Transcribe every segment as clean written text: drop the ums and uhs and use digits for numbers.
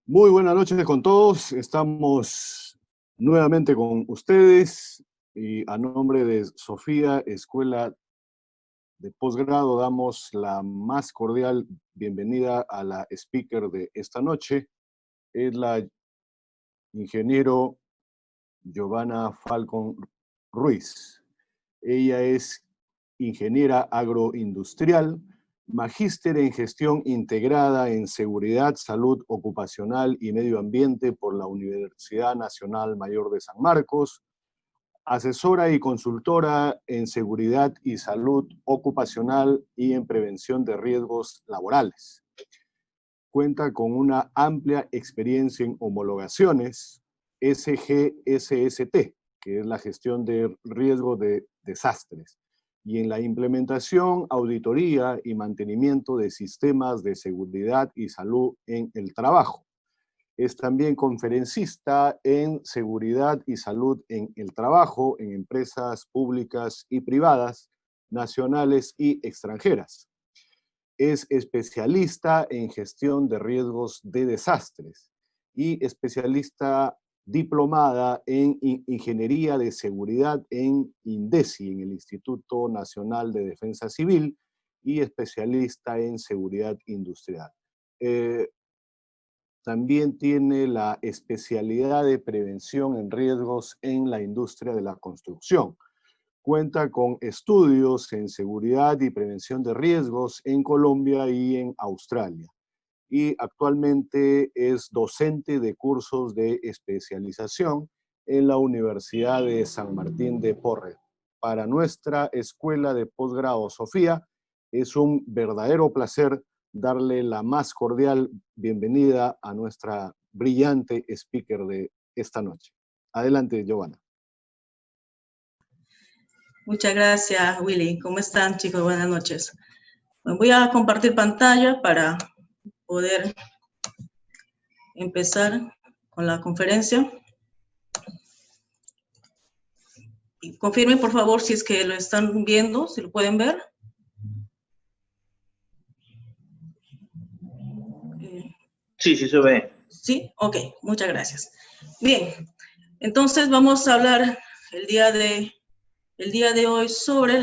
Muy buenas noches con todos. Estamos nuevamente con ustedes y a nombre de Sofía Escuela de Posgrado damos la más cordial bienvenida a la speaker de esta noche. Es la ingeniero Giovanna Falcón Ruiz. Ella es ingeniera agroindustrial, magíster en gestión integrada en seguridad, salud ocupacional y medio ambiente por la Universidad Nacional Mayor de San Marcos, asesora y consultora en seguridad y salud ocupacional y en prevención de riesgos laborales. Cuenta con una amplia experiencia en homologaciones SGSST, que es la gestión de riesgo de desastres, y en la implementación, auditoría y mantenimiento de sistemas de seguridad y salud en el trabajo. Es también conferencista en seguridad y salud en el trabajo en empresas públicas y privadas, nacionales y extranjeras. Es especialista en gestión de riesgos de desastres y especialista diplomada en Ingeniería de Seguridad en INDECI, en el Instituto Nacional de Defensa Civil, y especialista en Seguridad Industrial. También tiene la especialidad de prevención en riesgos en la industria de la construcción. Cuenta con estudios en seguridad y prevención de riesgos en Colombia y en Australia. Y actualmente es docente de cursos de especialización en la Universidad de San Martín de Porres. Para nuestra escuela de posgrado, Sofía, es un verdadero placer darle la más cordial bienvenida a nuestra brillante speaker de esta noche. Adelante, Giovanna. Muchas gracias, Willy. ¿Cómo están, chicos? Buenas noches. Voy a compartir pantalla para poder empezar con la conferencia. Y confirmen, por favor, si es que lo están viendo, si lo pueden ver. Sí, sí se ve. Sí, ok, muchas gracias. Bien, entonces vamos a hablar el día de hoy sobre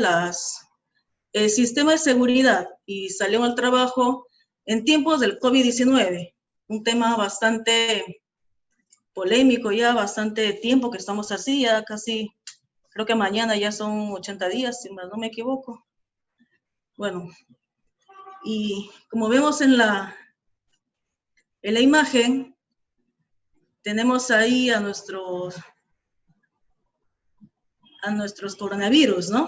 el sistema de seguridad y salud al trabajo en tiempos del COVID-19. Un tema bastante polémico ya, bastante tiempo que estamos así, ya casi, creo que mañana ya son 80 días, si no me equivoco. Bueno, y como vemos en la imagen, tenemos ahí a nuestros coronavirus, ¿no?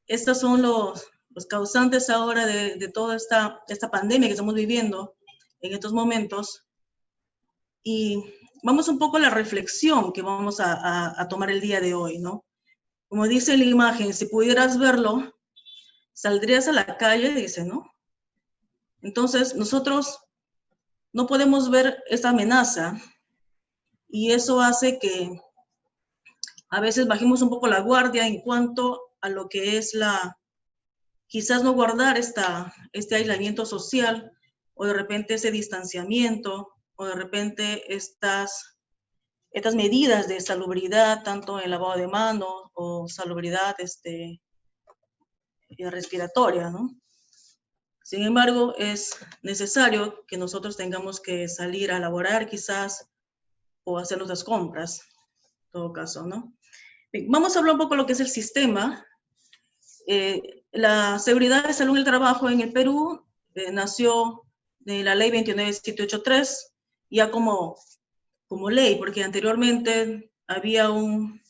Estos son los causantes ahora de toda esta pandemia que estamos viviendo en estos momentos. Y vamos un poco a la reflexión que vamos a tomar el día de hoy, ¿no? Como dice la imagen, si pudieras verlo, saldrías a la calle, dice, ¿no? Entonces, nosotros no podemos ver esta amenaza y eso hace que a veces bajemos un poco la guardia en cuanto a lo que es quizás no guardar este aislamiento social o de repente ese distanciamiento o de repente estas medidas de salubridad, tanto en lavado de manos o salubridad respiratoria, ¿no? Sin embargo, es necesario que nosotros tengamos que salir a laborar quizás o hacer nuestras compras, en todo caso, ¿no? Bien, vamos a hablar un poco de lo que es el sistema. La seguridad de salud en el trabajo en el Perú nació de la ley 29783, ya como ley, porque anteriormente había una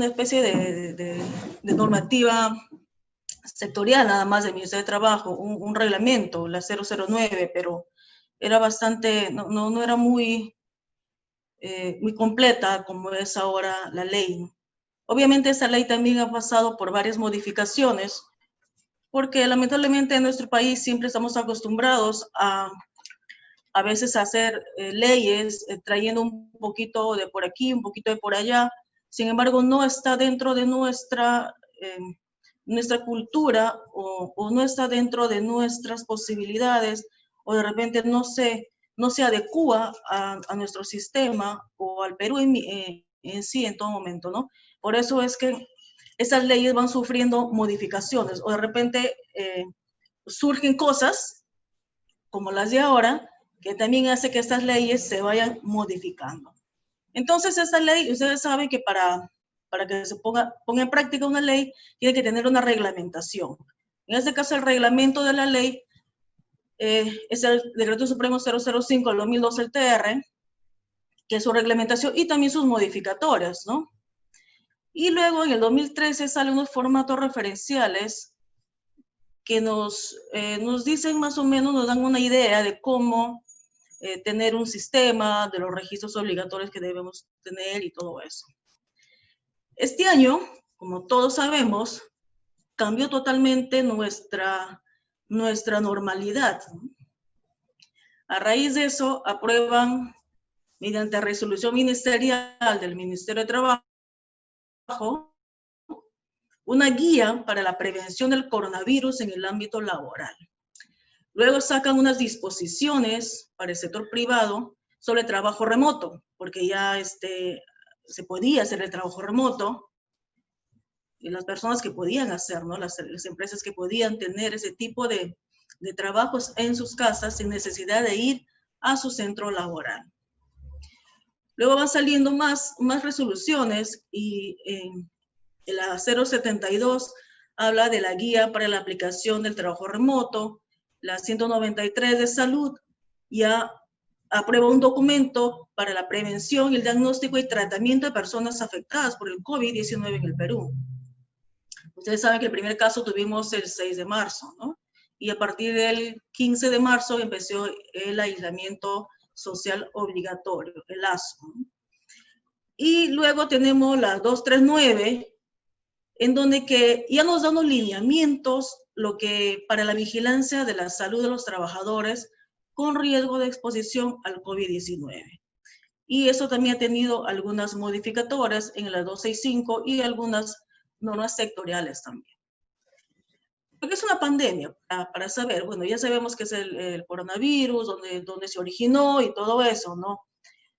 especie de normativa sectorial nada más del Ministerio de Trabajo, un reglamento, la 009, pero era bastante, no era muy completa como es ahora la ley. Obviamente esa ley también ha pasado por varias modificaciones, porque lamentablemente en nuestro país siempre estamos acostumbrados a veces hacer leyes trayendo un poquito de por aquí, un poquito de por allá. Sin embargo, no está dentro de nuestra cultura o no está dentro de nuestras posibilidades o de repente no se adecúa a nuestro sistema o al Perú en sí en todo momento, ¿no? Por eso es que esas leyes van sufriendo modificaciones o de repente surgen cosas como las de ahora que también hace que estas leyes se vayan modificando. Entonces, esta ley, ustedes saben que para que se ponga en práctica una ley, tiene que tener una reglamentación. En este caso, el reglamento de la ley es el Decreto Supremo 005/2012, el TR, que es su reglamentación y también sus modificatorias, ¿no? Y luego, en el 2013, salen unos formatos referenciales que nos dicen más o menos, nos dan una idea de cómo tener un sistema, de los registros obligatorios que debemos tener y todo eso. Este año, como todos sabemos, cambió totalmente nuestra normalidad. A raíz de eso, aprueban, mediante resolución ministerial del Ministerio de Trabajo, una guía para la prevención del coronavirus en el ámbito laboral. Luego sacan unas disposiciones para el sector privado sobre trabajo remoto, porque ya se podía hacer el trabajo remoto, y las personas que podían hacer, ¿no? Las empresas que podían tener ese tipo de trabajos en sus casas sin necesidad de ir a su centro laboral. Luego van saliendo más resoluciones y en la 072 habla de la guía para la aplicación del trabajo remoto. La 193 de salud ya aprueba un documento para la prevención y el diagnóstico y tratamiento de personas afectadas por el COVID-19 en el Perú. Ustedes saben que el primer caso tuvimos el 6 de marzo, ¿no? Y a partir del 15 de marzo empezó el aislamiento social obligatorio, el ASO, ¿no? Y luego tenemos la 239, en donde que ya nos dan los lineamientos para la vigilancia de la salud de los trabajadores con riesgo de exposición al COVID-19. Y eso también ha tenido algunas modificatorias en la 265 y algunas normas sectoriales también. Porque es una pandemia, para saber, bueno, ya sabemos que es el coronavirus, donde se originó y todo eso, ¿no?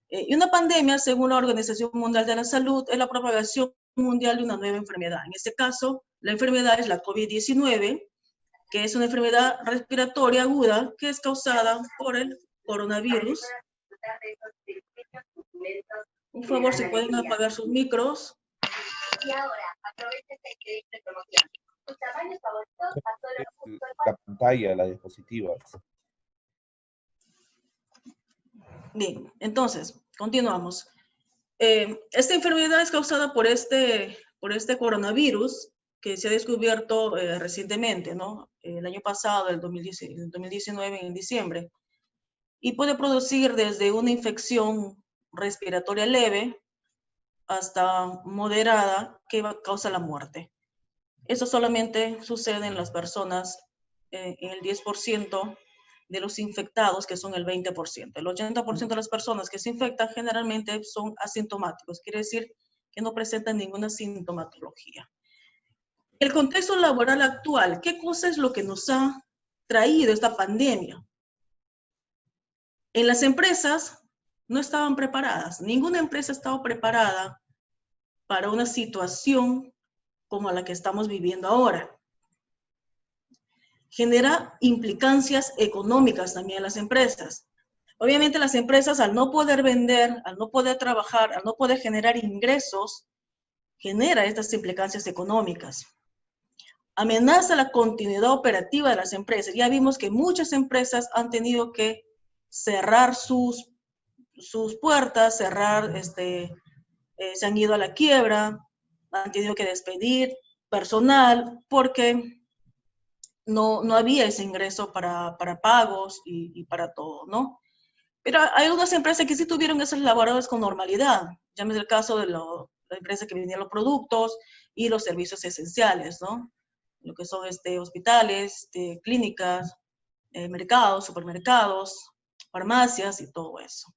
Y una pandemia, según la Organización Mundial de la Salud, es la propagación mundial de una nueva enfermedad. En este caso, la enfermedad es la COVID-19, que es una enfermedad respiratoria aguda que es causada por el coronavirus. Por favor, si pueden apagar sus micros. Y ahora, aprovechen este crédito de promoción. Sus tamaños favoritos a solo... La pantalla, la diapositiva. Bien, entonces, continuamos. Esta enfermedad es causada por este coronavirus que se ha descubierto recientemente, ¿no? El año pasado, el 2019, en diciembre. Y puede producir desde una infección respiratoria leve hasta moderada que causa la muerte. Eso solamente sucede en las personas, en el 10% de los infectados, que son el 20%. El 80% de las personas que se infectan generalmente son asintomáticos, quiere decir que no presentan ninguna sintomatología. El contexto laboral actual, ¿qué cosa es lo que nos ha traído esta pandemia? En las empresas no estaban preparadas, ninguna empresa estaba preparada para una situación como la que estamos viviendo ahora. Genera implicancias económicas también en las empresas. Obviamente las empresas, al no poder vender, al no poder trabajar, al no poder generar ingresos, genera estas implicancias económicas. Amenaza la continuidad operativa de las empresas. Ya vimos que muchas empresas han tenido que cerrar sus puertas, se han ido a la quiebra, han tenido que despedir personal porque no había ese ingreso para pagos y para todo, ¿no? Pero hay algunas empresas que sí tuvieron esos laboradores con normalidad. Llámese el caso de la empresa que vendía los productos y los servicios esenciales, ¿no? Lo que son hospitales, clínicas, mercados, supermercados, farmacias y todo eso.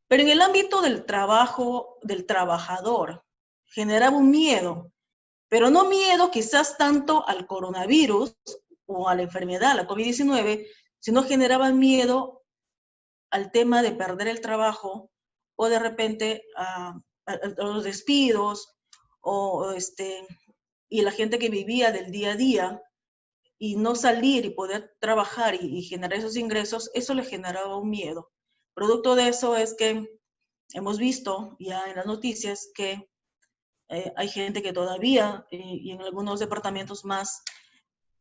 Pero en el ámbito del trabajo, del trabajador, generaba un miedo Pero no miedo quizás tanto al coronavirus o a la enfermedad, la COVID-19, sino generaban miedo al tema de perder el trabajo o de repente a los despidos y la gente que vivía del día a día y no salir y poder trabajar y generar esos ingresos, eso le generaba un miedo. Producto de eso es que hemos visto ya en las noticias que hay gente que todavía, y en algunos departamentos más,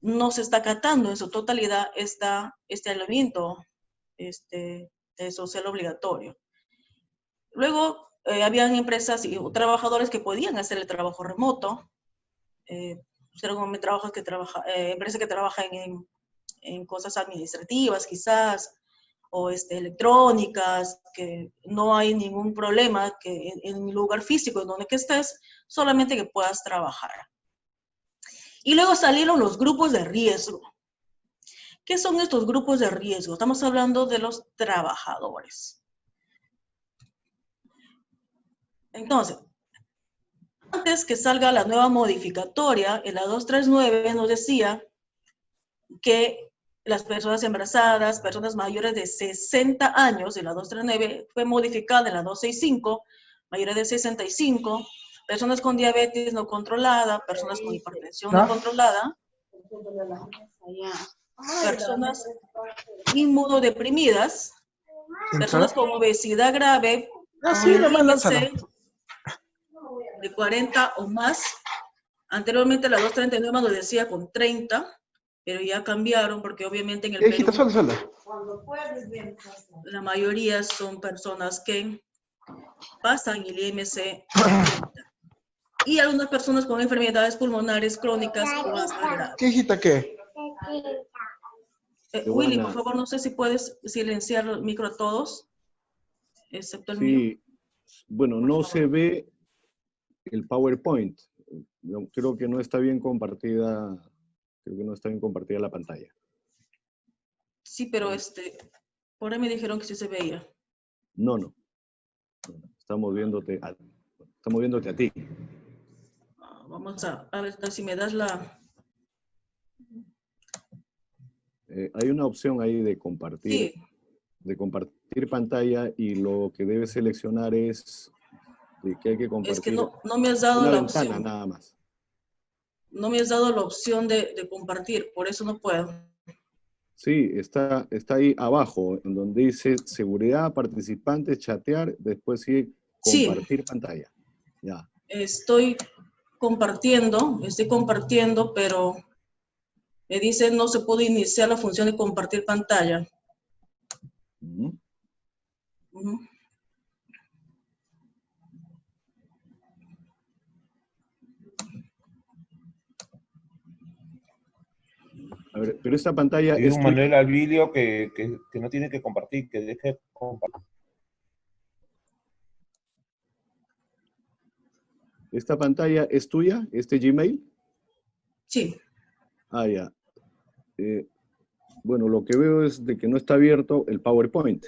no se está acatando en su totalidad este aislamiento social obligatorio. Luego, habían empresas y trabajadores que podían hacer el trabajo remoto, empresas que trabajan en cosas administrativas quizás, o electrónicas, que no hay ningún problema que en un lugar físico en donde que estés, solamente que puedas trabajar. Y luego salieron los grupos de riesgo. ¿Qué son estos grupos de riesgo? Estamos hablando de los trabajadores. Entonces, antes que salga la nueva modificatoria, en la 239 nos decía que las personas embarazadas, personas mayores de 60 años, en la 239 fue modificada en la 265, mayores de 65, personas con diabetes no controlada, personas con hipertensión no controlada, personas inmunodeprimidas, personas con obesidad grave, IMC de 40 o más. Anteriormente la 239 nos decía con 30, pero ya cambiaron porque obviamente en el Perú la mayoría son personas que pasan el IMC 30. Y algunas personas con enfermedades pulmonares crónicas o asma grave. ¿Qué hijita qué? Willy, por favor, no sé si puedes silenciar el micro a todos, excepto el mío. Sí, bueno, no se ve el PowerPoint. Yo creo que no está bien compartida, la pantalla. Sí, pero por ahí me dijeron que sí se veía. No. Estamos viéndote a ti. Vamos a ver si me das la... Hay una opción ahí de compartir, Sí. de compartir pantalla, y lo que debes seleccionar es que hay que compartir Es que no me has dado una la ventana opción. nada más. No me has dado la opción de compartir, por eso no puedo. Sí, está ahí abajo, en donde dice seguridad, participantes, chatear, después sigue compartir pantalla. Ya. Estoy compartiendo, pero me dice no se puede iniciar la función de compartir pantalla. Uh-huh. Uh-huh. A ver, pero esta pantalla es es Manuel Abilio que no tiene que compartir, que deje compartir. ¿Esta pantalla es tuya? ¿Este Gmail? Sí. Ah, ya. Bueno, lo que veo es de que no está abierto el PowerPoint.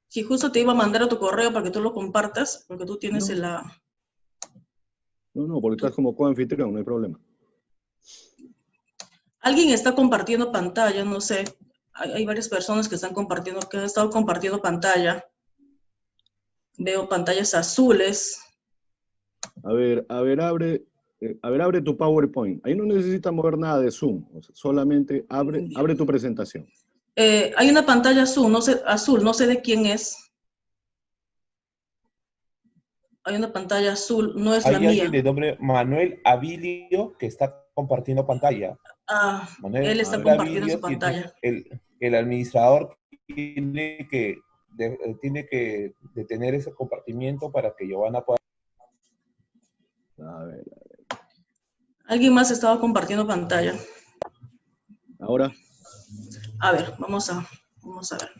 Sí, justo te iba a mandar a tu correo para que tú lo compartas, porque tú tienes No, porque estás como coanfitrión, no hay problema. Alguien está compartiendo pantalla, no sé. Hay varias personas que han estado compartiendo pantalla. Veo pantallas azules. A ver, abre tu PowerPoint. Ahí no necesitas mover nada de Zoom. O sea, solamente abre tu presentación. Hay una pantalla azul, no sé de quién es. Hay una pantalla azul, no es la mía. Hay alguien de nombre Manuel Abilio que está compartiendo pantalla. Él está compartiendo su pantalla. El administrador tiene que detener ese compartimiento para que Giovanna pueda... A ver. Alguien más estaba compartiendo pantalla. ¿Ahora? A ver, vamos a ver.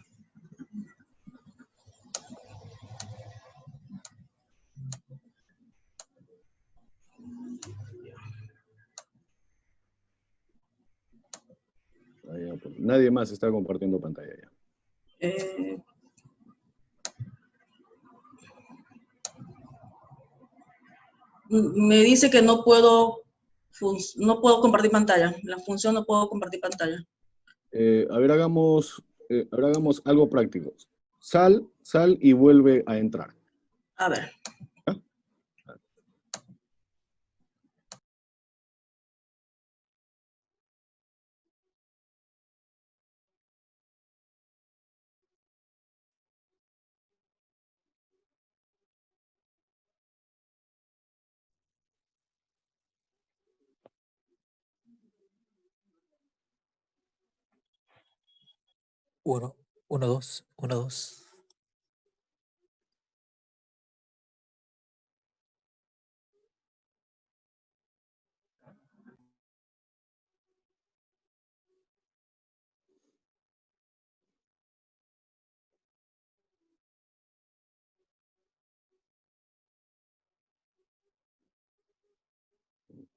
Nadie más está compartiendo pantalla ya. me dice que no puedo compartir pantalla. La función no puedo compartir pantalla. A ver, hagamos algo práctico. Sal y vuelve a entrar. A ver. ¿Ah? Uno, uno, dos, uno, dos.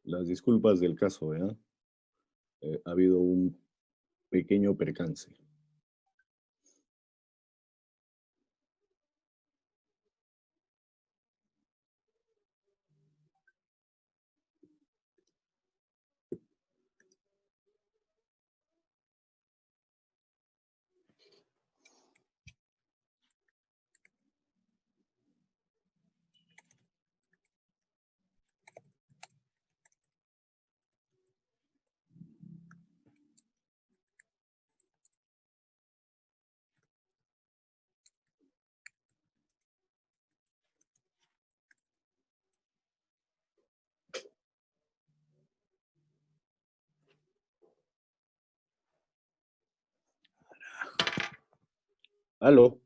Las disculpas del caso, ¿verdad? Ha habido un pequeño percance. ¿Aló?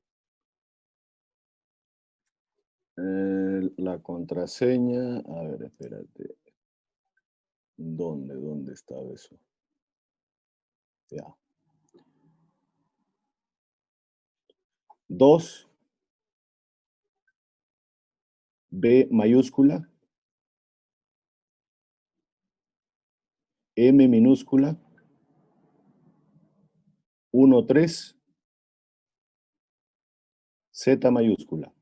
La contraseña, a ver, espérate. ¿Dónde estaba eso? Ya. 2, B mayúscula, M minúscula, 1, 3, Z mayúscula.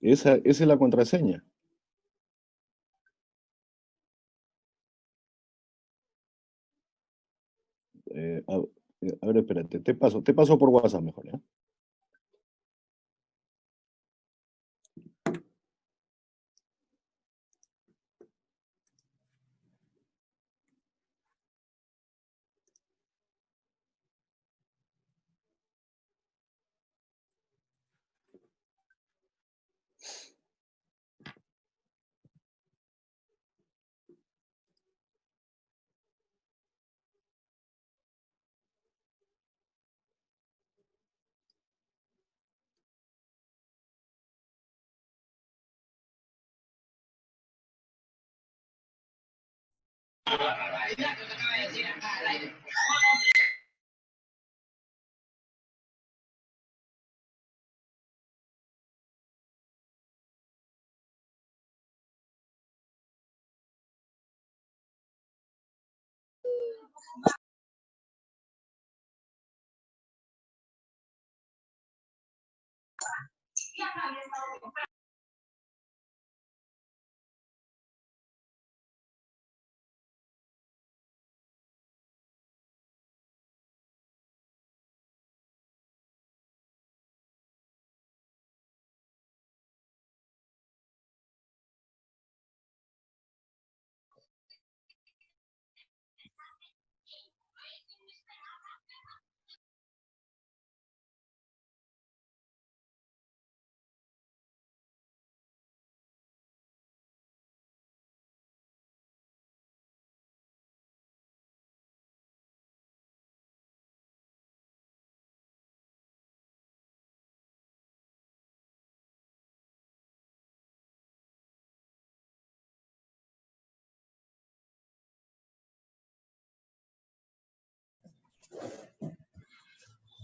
Esa es la contraseña. A ver, espérate, te paso por WhatsApp mejor, ¿ya?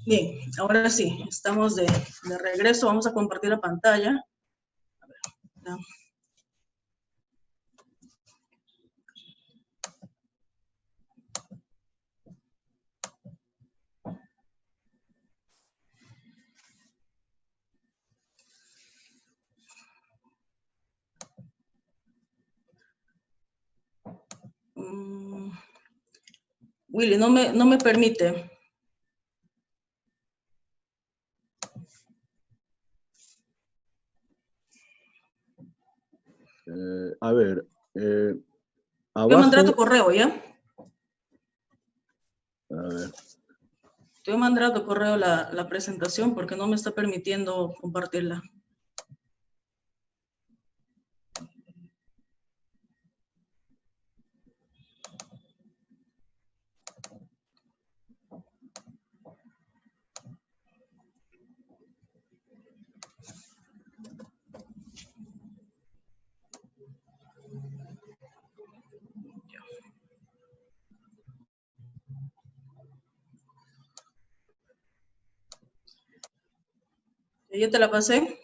Bien, ahora sí, estamos de regreso. Vamos a compartir la pantalla. A ver, ya. Willy, no me permite. A ver, Voy a mandar a tu abajo. correo, ¿ya? A ver. Te voy a mandar a tu correo la presentación porque no me está permitiendo compartirla. ¿Ya te la pasé?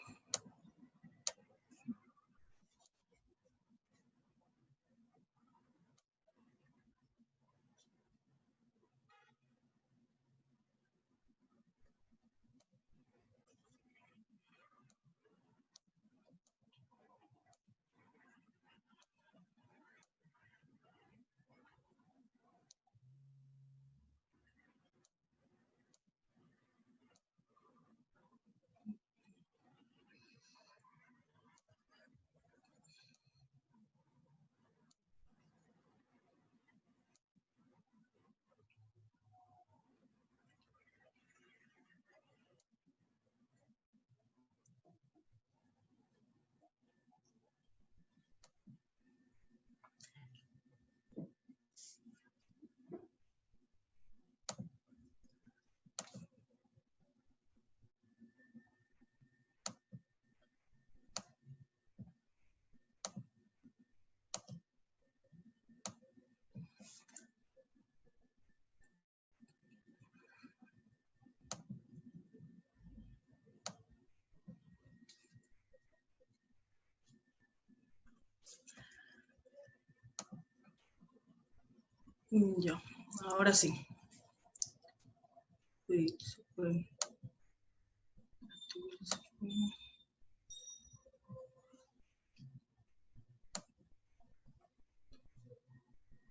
Ya, ahora sí.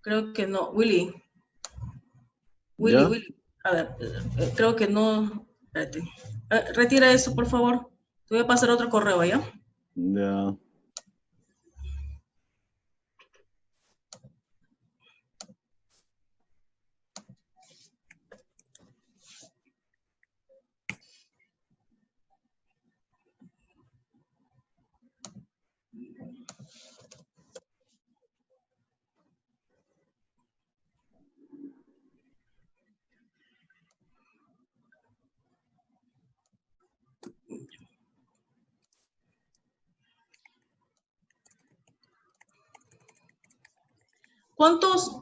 Creo que no. Willy. ¿Ya? Willy. A ver, creo que no. Espérate. Retira eso, por favor. Te voy a pasar otro correo, ¿ya? Ya.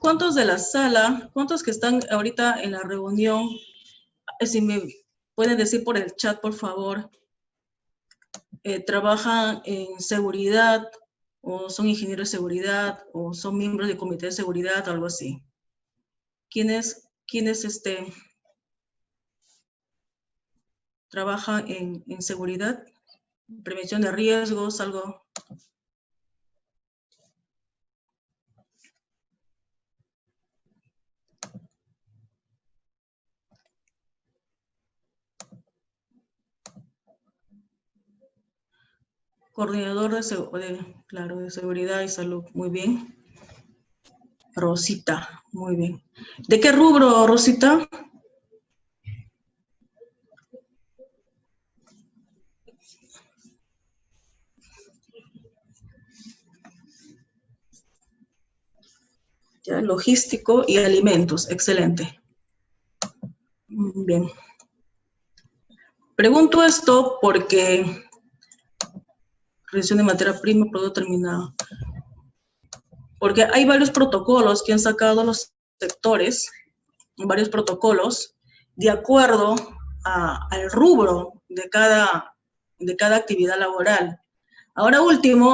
¿Cuántos de la sala, cuántos que están ahorita en la reunión, si me pueden decir por el chat, por favor, trabajan en seguridad, o son ingenieros de seguridad, o son miembros del comité de seguridad, algo así? ¿Quiénes trabajan en seguridad? Prevención de riesgos, algo. Coordinador de seguridad y salud, muy bien. Rosita, muy bien. ¿De qué rubro, Rosita? Ya, logístico y alimentos, excelente. Bien. Pregunto esto porque revisión de materia prima, producto terminado. Porque hay varios protocolos que han sacado los sectores, varios protocolos, de acuerdo al rubro de cada actividad laboral. Ahora último,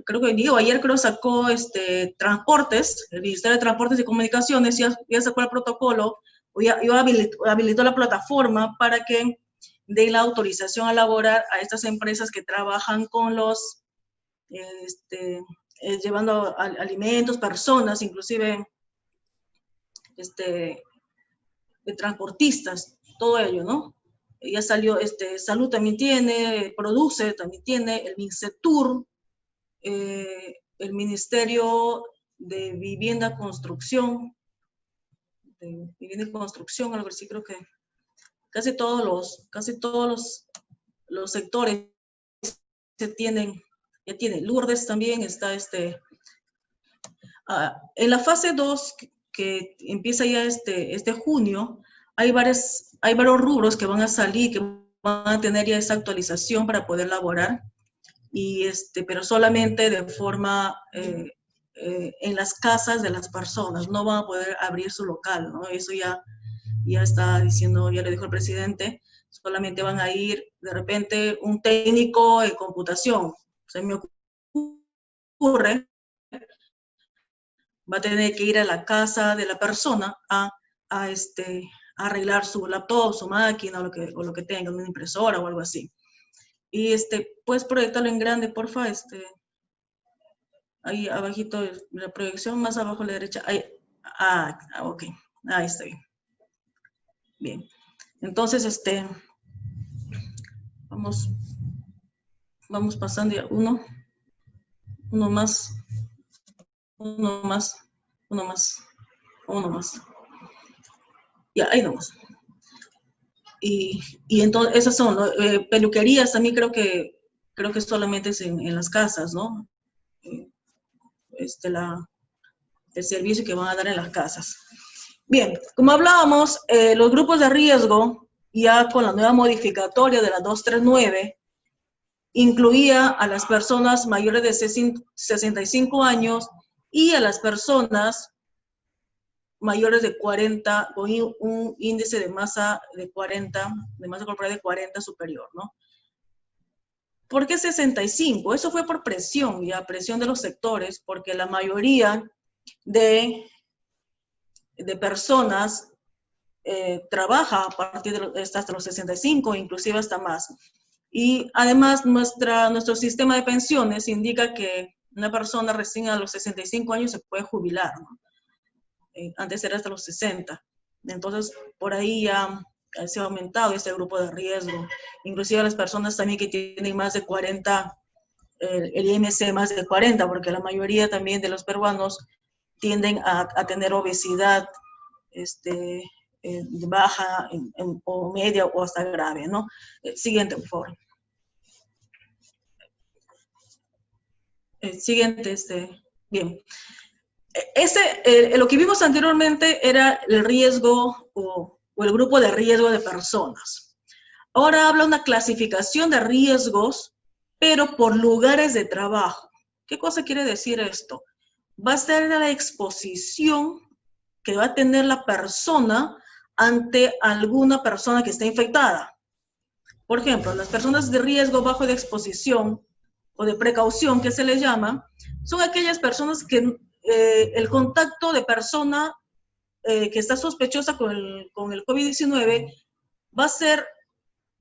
creo que ayer creo sacó transportes, el Ministerio de Transportes y Comunicaciones ya sacó el protocolo, o ya habilitó la plataforma para que den la autorización a laborar a estas empresas que trabajan con los llevando alimentos, personas, inclusive de transportistas, todo ello, ¿no? Ya salió, Salud también tiene, Produce también tiene, el MINCETUR, el Ministerio de Vivienda, Construcción, algo así, creo que casi todos los sectores ya tienen. Lourdes también está, en la fase 2, que empieza ya este junio, hay varios rubros que van a salir, que van a tener ya esa actualización para poder laborar, pero solamente de forma en las casas de las personas, no van a poder abrir su local, ¿no? Eso ya está diciendo, ya le dijo el presidente, solamente van a ir de repente un técnico en computación, se me ocurre, va a tener que ir a la casa de la persona a arreglar su laptop, su máquina, o lo que tenga, una impresora o algo así. Y puedes proyectarlo en grande, porfa, ahí abajito, la proyección más abajo a la derecha, ahí, ok, ahí está bien. Bien, entonces, vamos pasando ya uno más. Ya, ahí nomás. Y entonces, esas son, ¿no? Peluquerías también creo que solamente es en las casas, ¿no? El servicio que van a dar en las casas. Bien, como hablábamos, los grupos de riesgo, ya con la nueva modificatoria de la 239, incluía a las personas mayores de 65 años y a las personas mayores de 40, con un índice de masa de 40, de masa corporal de 40 superior, ¿no? ¿Por qué 65? Eso fue por presión, ya, presión de los sectores, porque la mayoría de personas trabaja a partir de hasta los 65, inclusive hasta más. Y además nuestro sistema de pensiones indica que una persona recién a los 65 años se puede jubilar, ¿no? Antes era hasta los 60. Entonces, por ahí ya se ha aumentado este grupo de riesgo. Inclusive las personas también que tienen más de 40, el IMC más de 40, porque la mayoría también de los peruanos tienden a tener obesidad baja o media o hasta grave, ¿no? Siguiente, por favor. Siguiente, bien. Lo que vimos anteriormente era el riesgo o el grupo de riesgo de personas. Ahora habla una clasificación de riesgos, pero por lugares de trabajo. ¿Qué cosa quiere decir esto? Va a ser la exposición que va a tener la persona ante alguna persona que esté infectada. Por ejemplo, las personas de riesgo bajo de exposición o de precaución, que se les llama, son aquellas personas que el contacto de persona que está sospechosa con el COVID-19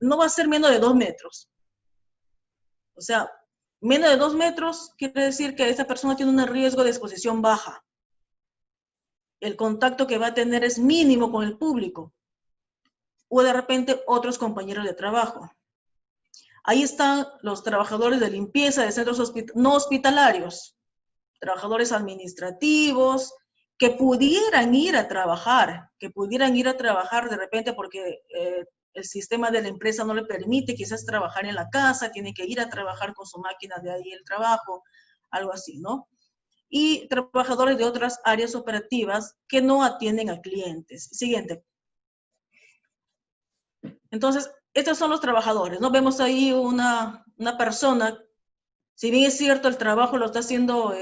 no va a ser menos de 2 metros. O sea, menos de 2 metros quiere decir que esa persona tiene un riesgo de exposición baja. El contacto que va a tener es mínimo con el público o de repente otros compañeros de trabajo. Ahí están los trabajadores de limpieza de centros no hospitalarios, trabajadores administrativos, que pudieran ir a trabajar de repente porque el sistema de la empresa no le permite quizás trabajar en la casa, tiene que ir a trabajar con su máquina de ahí el trabajo, algo así, ¿no? Y trabajadores de otras áreas operativas que no atienden a clientes. Siguiente. Entonces, estos son los trabajadores, ¿no? Vemos ahí una persona, si bien es cierto el trabajo lo está haciendo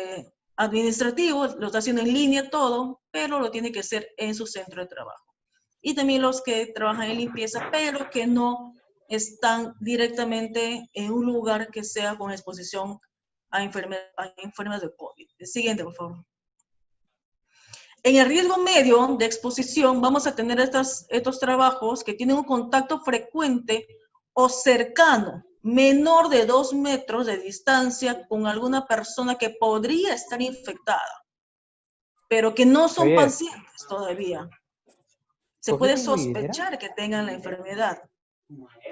administrativo, lo está haciendo en línea todo, pero lo tiene que hacer en su centro de trabajo. Y también los que trabajan en limpieza, pero que no están directamente en un lugar que sea con exposición a enfermedades de COVID. El siguiente, por favor. En el riesgo medio de exposición vamos a tener estos trabajos que tienen un contacto frecuente o cercano, menor de 2 metros de distancia con alguna persona que podría estar infectada, pero que no son pacientes todavía. Se puede sospechar que tengan la enfermedad.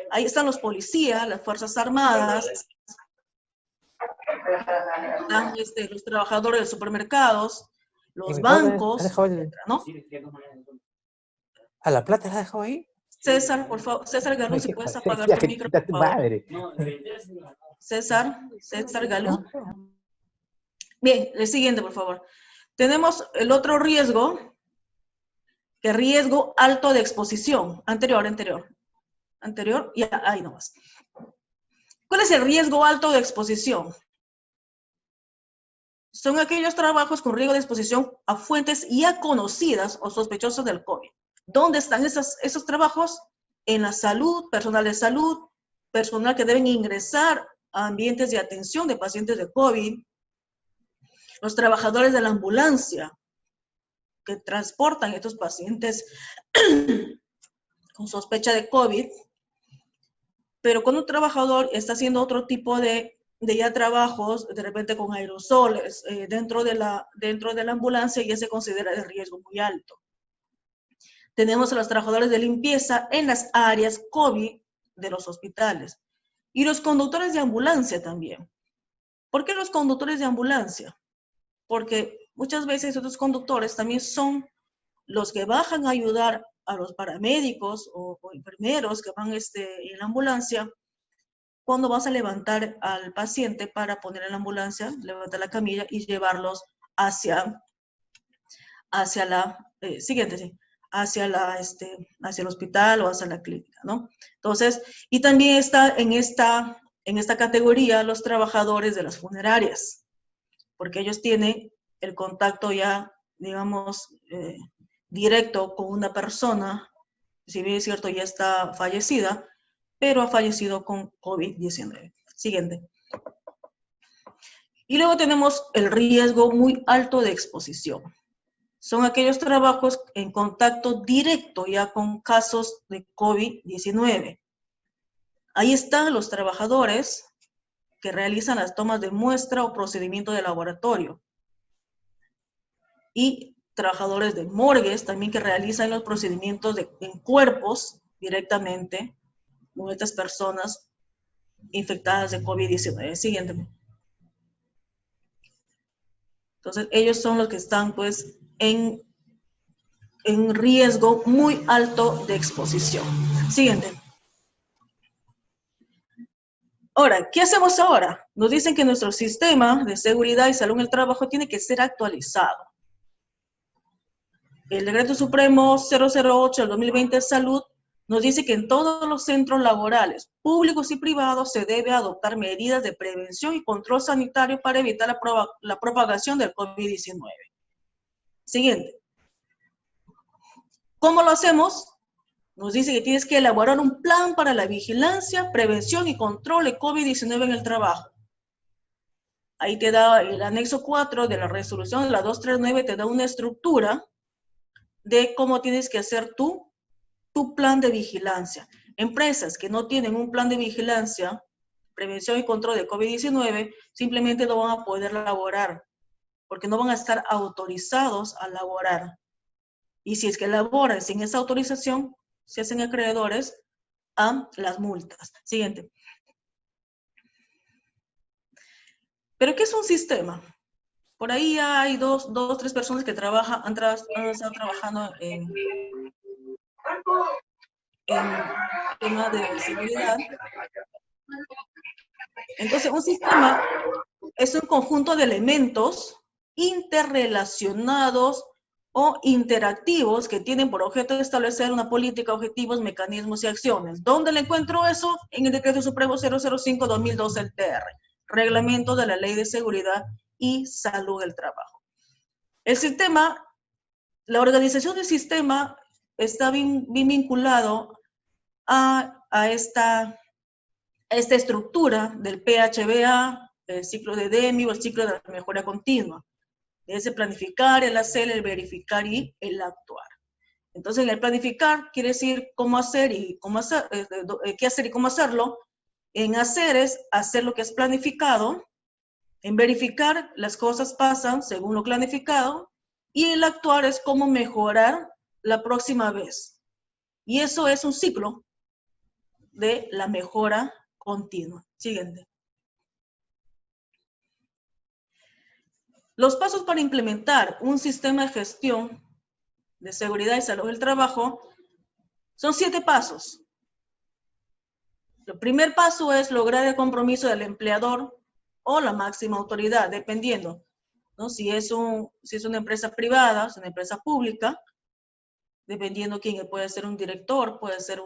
Ahí están los policías, las Fuerzas Armadas, están los trabajadores de supermercados, los bancos, etcétera, ¿no? ¿A la plata la has dejado ahí? César, por favor, César Galú, si puedes apagar tu micro, por favor. Madre. César Galú. Bien, el siguiente, por favor. Tenemos el otro riesgo, que es riesgo alto de exposición. Anterior, y ahí nomás. ¿Cuál es el riesgo alto de exposición? Son aquellos trabajos con riesgo de exposición a fuentes ya conocidas o sospechosas del COVID. ¿Dónde están esos trabajos? En la salud, personal de salud, personal que deben ingresar a ambientes de atención de pacientes de COVID, los trabajadores de la ambulancia que transportan a estos pacientes con sospecha de COVID. Pero cuando un trabajador está haciendo otro tipo de ya trabajos, de repente con aerosoles, dentro de la ambulancia, ya se considera de riesgo muy alto. Tenemos a los trabajadores de limpieza en las áreas COVID de los hospitales. Y los conductores de ambulancia también. ¿Por qué los conductores de ambulancia? Porque muchas veces estos conductores también son los que bajan a ayudar a los paramédicos o enfermeros que van en la ambulancia cuando vas a levantar al paciente para poner en la ambulancia, levantar la camilla y llevarlos hacia el hospital o hacia la clínica, ¿no? Entonces, y también está en esta categoría los trabajadores de las funerarias, porque ellos tienen el contacto ya, digamos, directo con una persona, si bien es cierto ya está fallecida, pero ha fallecido con COVID-19. Siguiente. Y luego tenemos el riesgo muy alto de exposición. Son aquellos trabajos en contacto directo ya con casos de COVID-19. Ahí están los trabajadores que realizan las tomas de muestra o procedimiento de laboratorio. Y trabajadores de morgues también que realizan los procedimientos en cuerpos directamente con estas personas infectadas de COVID-19. Siguiente. Entonces, ellos son los que están, pues, en riesgo muy alto de exposición. Siguiente. Ahora, ¿qué hacemos ahora? Nos dicen que nuestro sistema de seguridad y salud en el trabajo tiene que ser actualizado. El Decreto Supremo 008 del 2020 de Salud nos dice que en todos los centros laborales, públicos y privados, se debe adoptar medidas de prevención y control sanitario para evitar la propagación del COVID-19. Siguiente. ¿Cómo lo hacemos? Nos dice que tienes que elaborar un plan para la vigilancia, prevención y control de COVID-19 en el trabajo. Ahí te da el anexo 4 de la resolución de la 239, te da una estructura de cómo tienes que hacer tu plan de vigilancia. Empresas que no tienen un plan de vigilancia, prevención y control de COVID-19, simplemente no van a poder laborar, porque no van a estar autorizados a laborar. Y si es que laboran sin esa autorización, se hacen acreedores a las multas. Siguiente. ¿Pero qué es un sistema? Por ahí hay dos, tres personas que han estado trabajando en tema de seguridad. Entonces, un sistema es un conjunto de elementos interrelacionados o interactivos que tienen por objeto establecer una política, objetivos, mecanismos y acciones. ¿Dónde le encuentro eso? En el Decreto Supremo 005-2012 del TR, Reglamento de la Ley de Seguridad y Salud del Trabajo. El sistema, la organización del sistema está bien vinculado a esta estructura del PHBA, el ciclo de DEMI o el ciclo de la mejora continua. Es el planificar, el hacer, el verificar y el actuar. Entonces, el planificar quiere decir cómo hacer y qué hacer y cómo hacerlo. En hacer es hacer lo que es planificado, en verificar las cosas pasan según lo planificado, y el actuar es cómo mejorar la próxima vez. Y eso es un ciclo de la mejora continua. Siguiente. Los pasos para implementar un sistema de gestión de seguridad y salud del trabajo son 7 pasos. El primer paso es lograr el compromiso del empleador o la máxima autoridad, dependiendo, ¿no? Si es una empresa privada, es una empresa pública, dependiendo quién, puede ser un director, puede ser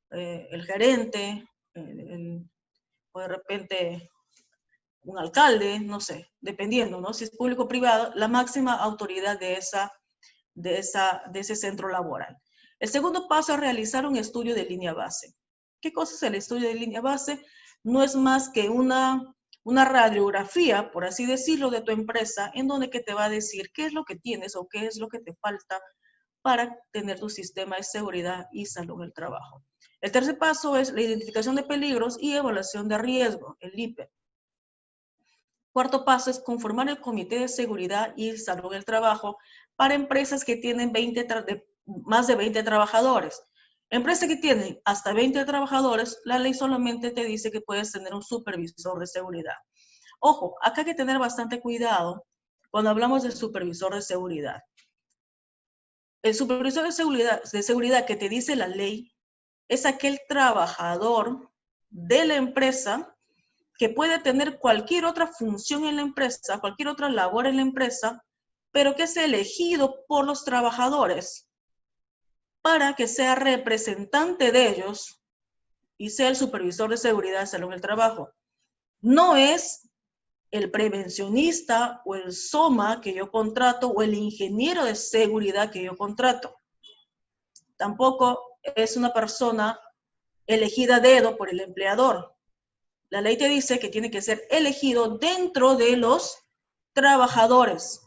el gerente, o de repente un alcalde, no sé, dependiendo, ¿no? Si es público o privado, la máxima autoridad de ese centro laboral. El segundo paso es realizar un estudio de línea base. ¿Qué cosa es el estudio de línea base? No es más que una radiografía, por así decirlo, de tu empresa, en donde que te va a decir qué es lo que tienes o qué es lo que te falta para tener tu sistema de seguridad y salud en el trabajo. El tercer paso es la identificación de peligros y evaluación de riesgo, el IPE. Cuarto paso es conformar el Comité de Seguridad y Salud en el Trabajo para empresas que tienen más de 20 trabajadores. Empresas que tienen hasta 20 trabajadores, la ley solamente te dice que puedes tener un supervisor de seguridad. Ojo, acá hay que tener bastante cuidado cuando hablamos del supervisor de seguridad. El supervisor de seguridad que te dice la ley es aquel trabajador de la empresa que puede tener cualquier otra función en la empresa, cualquier otra labor en la empresa, pero que es elegido por los trabajadores para que sea representante de ellos y sea el supervisor de seguridad y salud en el trabajo. No es el prevencionista o el SOMA que yo contrato o el ingeniero de seguridad que yo contrato. Tampoco es una persona elegida a dedo por el empleador. La ley te dice que tiene que ser elegido dentro de los trabajadores.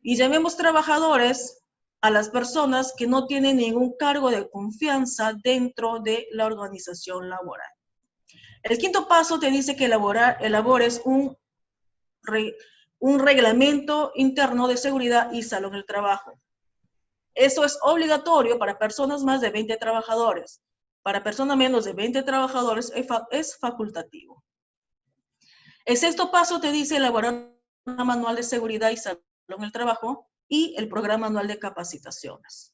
Y llamemos trabajadores a las personas que no tienen ningún cargo de confianza dentro de la organización laboral. El quinto paso te dice que elabores un reglamento interno de seguridad y salud en el trabajo. Eso es obligatorio para personas más de 20 trabajadores. Para personas menos de 20 trabajadores es facultativo. El sexto paso te dice elaborar un manual de seguridad y salud en el trabajo y el programa anual de capacitaciones.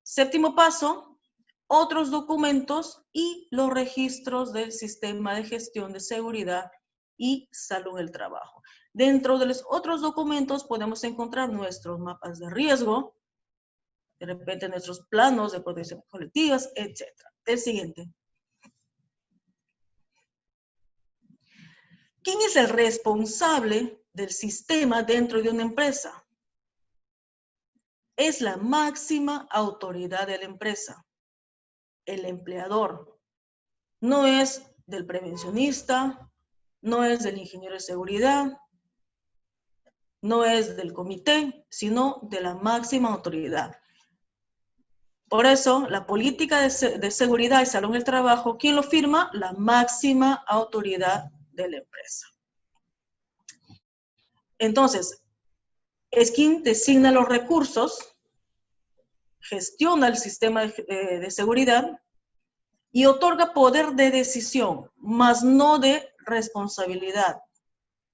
Séptimo paso, otros documentos y los registros del sistema de gestión de seguridad y salud en el trabajo. Dentro de los otros documentos podemos encontrar nuestros mapas de riesgo, de repente nuestros planos de protección colectivas, etc. El siguiente. ¿Quién es el responsable del sistema dentro de una empresa? Es la máxima autoridad de la empresa, el empleador. No es del prevencionista, no es del ingeniero de seguridad, no es del comité, sino de la máxima autoridad. Por eso, la política de seguridad y salud en el trabajo, ¿quién lo firma? La máxima autoridad de la empresa. Entonces, es quien designa los recursos, gestiona el sistema de seguridad y otorga poder de decisión, más no de responsabilidad.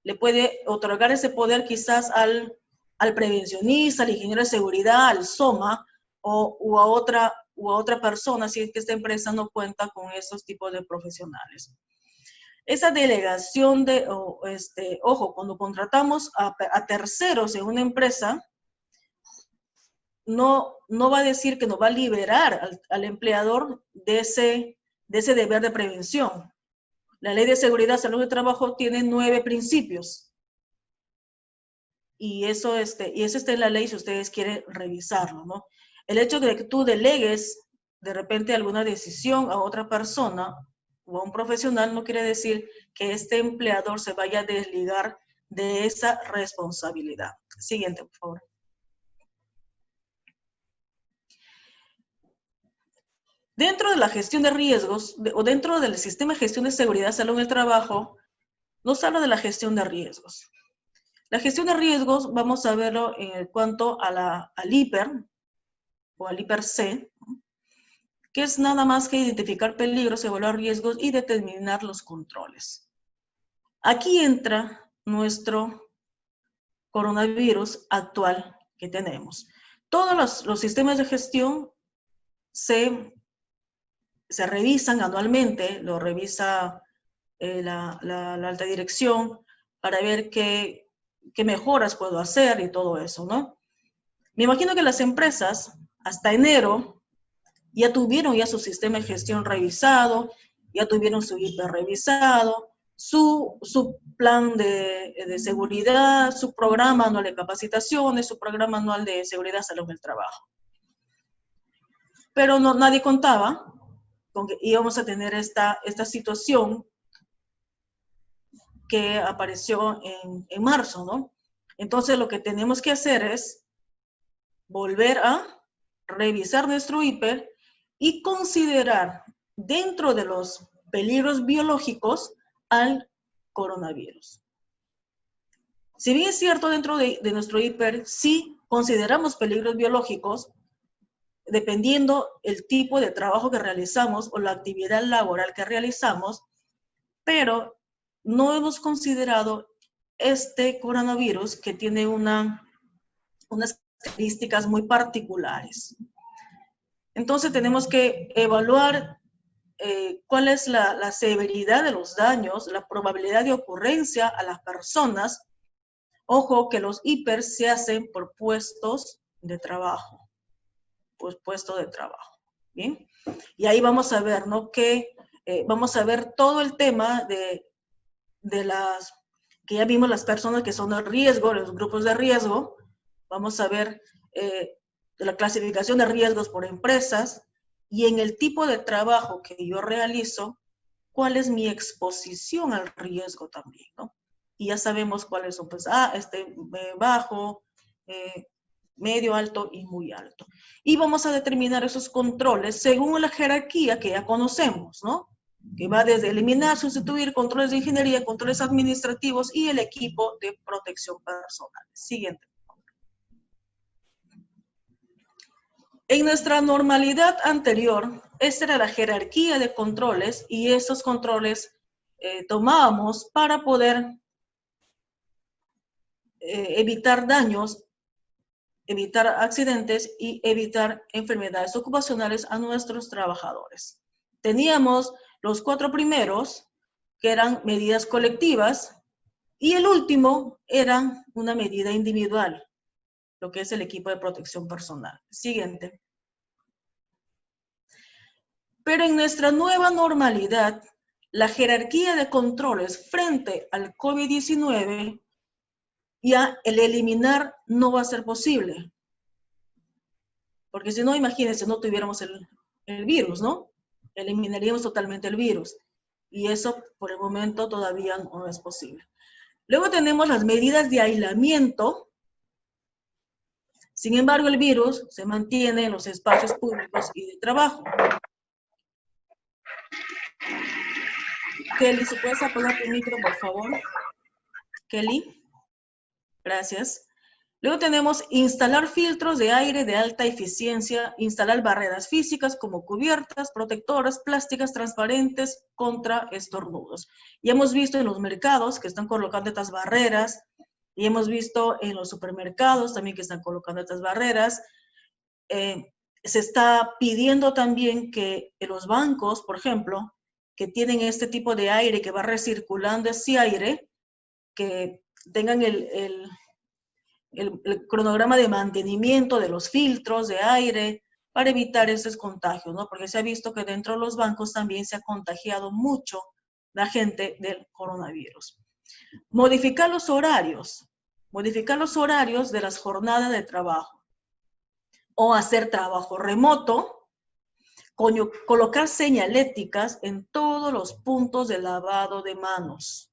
Le puede otorgar ese poder quizás al prevencionista, al ingeniero de seguridad, al SOMA, o a otra persona, si es que esta empresa no cuenta con esos tipos de profesionales. Esa delegación ojo, cuando contratamos a terceros en una empresa, no va a decir que nos va a liberar al empleador de ese deber de prevención. La Ley de Seguridad y Salud del Trabajo tiene 9 principios. Y eso está en la ley si ustedes quieren revisarlo, ¿no? El hecho de que tú delegues de repente alguna decisión a otra persona o a un profesional no quiere decir que este empleador se vaya a desligar de esa responsabilidad. Siguiente, por favor. Dentro de la gestión de riesgos, o dentro del sistema de gestión de seguridad y salud en el trabajo, nos habla de la gestión de riesgos. La gestión de riesgos, vamos a verlo en cuanto a al IPER, o al IPER-C, que es nada más que identificar peligros, evaluar riesgos y determinar los controles. Aquí entra nuestro coronavirus actual que tenemos. Todos los sistemas de gestión se revisan anualmente, lo revisa la alta dirección para ver qué mejoras puedo hacer y todo eso, ¿no? Me imagino que las empresas hasta enero ya tuvieron su sistema de gestión revisado, ya tuvieron su IPER revisado, su plan de seguridad, su programa anual de capacitaciones, su programa anual de seguridad y salud en el trabajo. Pero nadie contaba con que íbamos a tener esta situación que apareció en marzo, ¿no? Entonces lo que tenemos que hacer es volver a revisar nuestro IPER y considerar dentro de los peligros biológicos al coronavirus. Si bien es cierto, dentro de nuestro IPER sí consideramos peligros biológicos, dependiendo el tipo de trabajo que realizamos o la actividad laboral que realizamos, pero no hemos considerado este coronavirus que tiene unas características muy particulares. Entonces tenemos que evaluar cuál es la severidad de los daños, la probabilidad de ocurrencia a las personas. Ojo que los IPER se hacen por puestos de trabajo, pues puesto de trabajo, ¿bien? Y ahí vamos a ver, ¿no? Vamos a ver todo el tema de las, que ya vimos las personas que son de riesgo, los grupos de riesgo. Vamos a ver de la clasificación de riesgos por empresas y en el tipo de trabajo que yo realizo, cuál es mi exposición al riesgo también, ¿no? Y ya sabemos cuáles son, pues, bajo, medio, alto y muy alto. Y vamos a determinar esos controles según la jerarquía que ya conocemos, ¿no? Que va desde eliminar, sustituir, controles de ingeniería, controles administrativos y el equipo de protección personal. Siguiente. En nuestra normalidad anterior, esta era la jerarquía de controles y esos controles tomábamos para poder evitar daños, evitar accidentes y evitar enfermedades ocupacionales a nuestros trabajadores. Teníamos los 4 primeros, que eran medidas colectivas, y el último era una medida individual, lo que es el equipo de protección personal. Siguiente. Pero en nuestra nueva normalidad, la jerarquía de controles frente al COVID-19, ya el eliminar no va a ser posible. Porque si no, imagínense, no tuviéramos el virus, ¿no? Eliminaríamos totalmente el virus. Y eso, por el momento, todavía no es posible. Luego tenemos las medidas de aislamiento. Sin embargo, el virus se mantiene en los espacios públicos y de trabajo. Kelly, si puedes apagar tu micro, por favor. Kelly, gracias. Luego tenemos instalar filtros de aire de alta eficiencia, instalar barreras físicas como cubiertas, protectoras, plásticas transparentes contra estornudos. Y hemos visto en los mercados que están colocando estas barreras, y hemos visto en los supermercados también que están colocando estas barreras. Se está pidiendo también que en los bancos, por ejemplo, que tienen este tipo de aire que va recirculando ese aire, que tengan el cronograma de mantenimiento de los filtros de aire para evitar esos contagios, ¿no? Porque se ha visto que dentro de los bancos también se ha contagiado mucho la gente del coronavirus. Modificar los horarios de las jornadas de trabajo o hacer trabajo remoto, colocar señaléticas en todos los puntos de lavado de manos,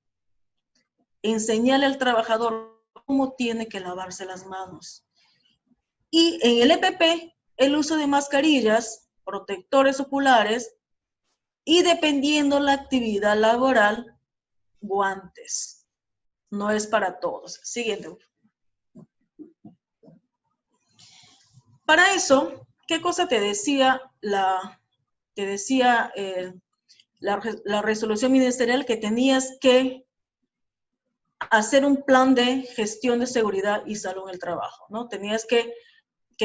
enseñarle al trabajador cómo tiene que lavarse las manos. Y en el EPP, el uso de mascarillas protectores oculares y dependiendo la actividad laboral, guantes. No es para todos. Siguiente. Para eso, ¿qué cosa te decía la resolución ministerial? Que tenías que hacer un plan de gestión de seguridad y salud en el trabajo, ¿no? Tenías que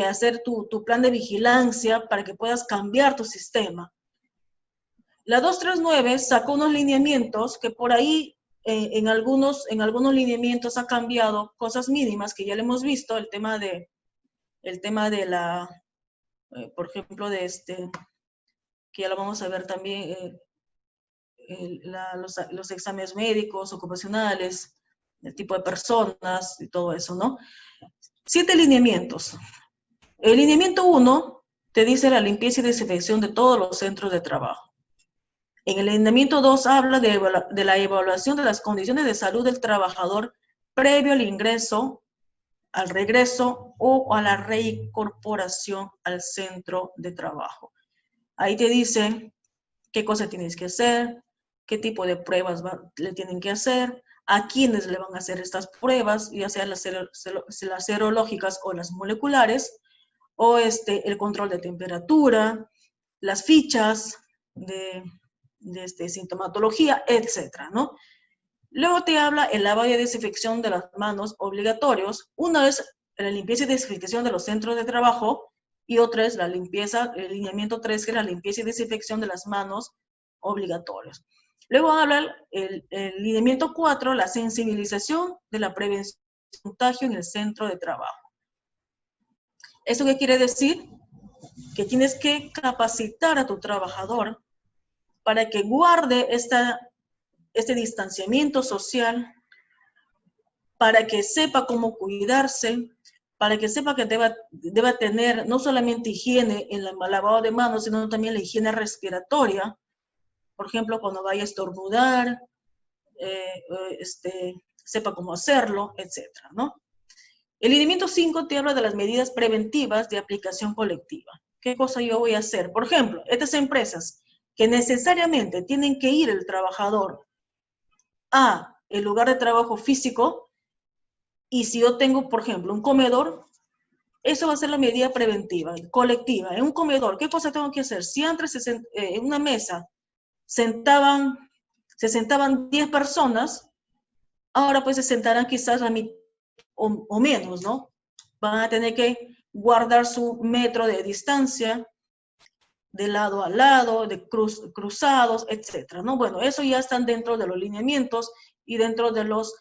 hacer tu plan de vigilancia para que puedas cambiar tu sistema. La 239 sacó unos lineamientos que por ahí en algunos lineamientos ha cambiado cosas mínimas que ya le hemos visto, el tema de la, por ejemplo, que ya lo vamos a ver también, los exámenes médicos, ocupacionales, el tipo de personas y todo eso, ¿no? 7 lineamientos. El lineamiento 1 te dice la limpieza y desinfección de todos los centros de trabajo. En el lineamiento 2 habla de la evaluación de las condiciones de salud del trabajador previo al ingreso, al regreso o a la reincorporación al centro de trabajo. Ahí te dice qué cosas tienes que hacer, qué tipo de pruebas le tienen que hacer, a quiénes le van a hacer estas pruebas, ya sean las serológicas o las moleculares, o el control de temperatura, las fichas de sintomatología, etcétera, ¿no? Luego te habla el lavado y desinfección de las manos obligatorios. Una es la limpieza y desinfección de los centros de trabajo y otra es la limpieza, el lineamiento 3, que es la limpieza y desinfección de las manos obligatorios. Luego habla el lineamiento 4, la sensibilización de la prevención de contagio en el centro de trabajo. ¿Eso qué quiere decir? Que tienes que capacitar a tu trabajador para que guarde este distanciamiento social, para que sepa cómo cuidarse, para que sepa que deba tener no solamente higiene en el lavado de manos, sino también la higiene respiratoria. Por ejemplo, cuando vaya a estornudar, sepa cómo hacerlo, etcétera, ¿no? El lineamiento 5 te habla de las medidas preventivas de aplicación colectiva. ¿Qué cosa yo voy a hacer? Por ejemplo, estas empresas que necesariamente tienen que ir el trabajador a el lugar de trabajo físico, y si yo tengo, por ejemplo, un comedor, eso va a ser la medida preventiva, colectiva. En un comedor, ¿qué cosa tengo que hacer? Si antes en una mesa se sentaban 10 personas, ahora pues se sentarán quizás a mitad o menos, ¿no? Van a tener que guardar su metro de distancia, de lado a lado, de cruzados, etcétera, ¿no? Bueno, eso ya están dentro de los lineamientos y dentro de los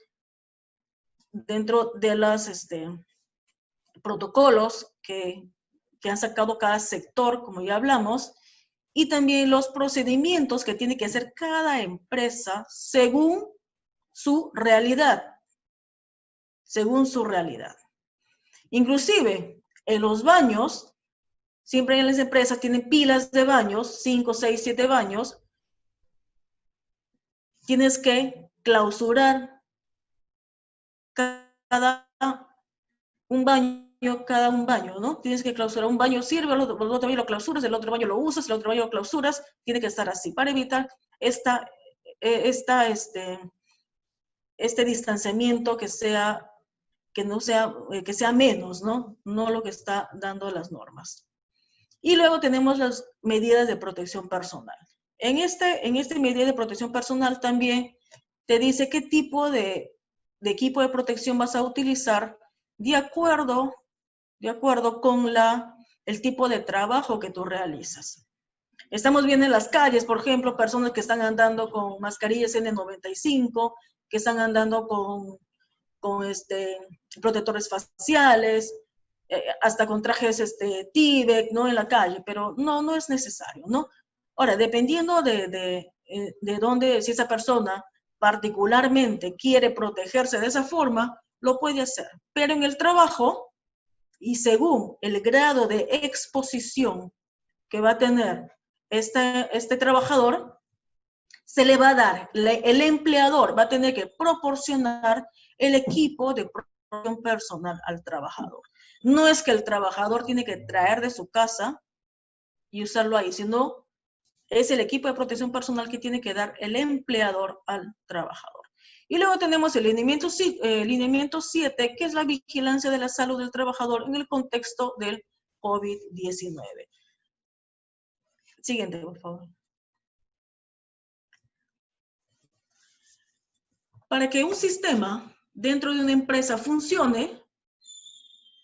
protocolos que han sacado cada sector, como ya hablamos, y también los procedimientos que tiene que hacer cada empresa según su realidad. Según su realidad. Inclusive, en los baños, siempre en las empresas tienen pilas de baños, 5, 6, 7 baños. Tienes que clausurar cada un baño, ¿no? Tienes que clausurar un baño, sirve, el otro baño lo clausuras, el otro baño lo usas, el otro baño lo clausuras. Tiene que estar así para evitar este distanciamiento que sea menos, ¿no? No lo que está dando las normas. Y luego tenemos las medidas de protección personal. En este medida de protección personal también te dice qué tipo de equipo de protección vas a utilizar de acuerdo con el tipo de trabajo que tú realizas. Estamos viendo en las calles, por ejemplo, personas que están andando con mascarillas N95, que están andando con protectores faciales, hasta con trajes Tyvek, ¿no? En la calle, pero no es necesario, ¿no? Ahora, dependiendo de dónde, si esa persona particularmente quiere protegerse de esa forma, lo puede hacer. Pero en el trabajo, y según el grado de exposición que va a tener este trabajador, se le va a dar, el empleador va a tener que proporcionar el equipo de protección personal al trabajador. No es que el trabajador tiene que traer de su casa y usarlo ahí, sino es el equipo de protección personal que tiene que dar el empleador al trabajador. Y luego tenemos el lineamiento 7, que es la vigilancia de la salud del trabajador en el contexto del COVID-19. Siguiente, por favor. Para que un sistema dentro de una empresa funcione,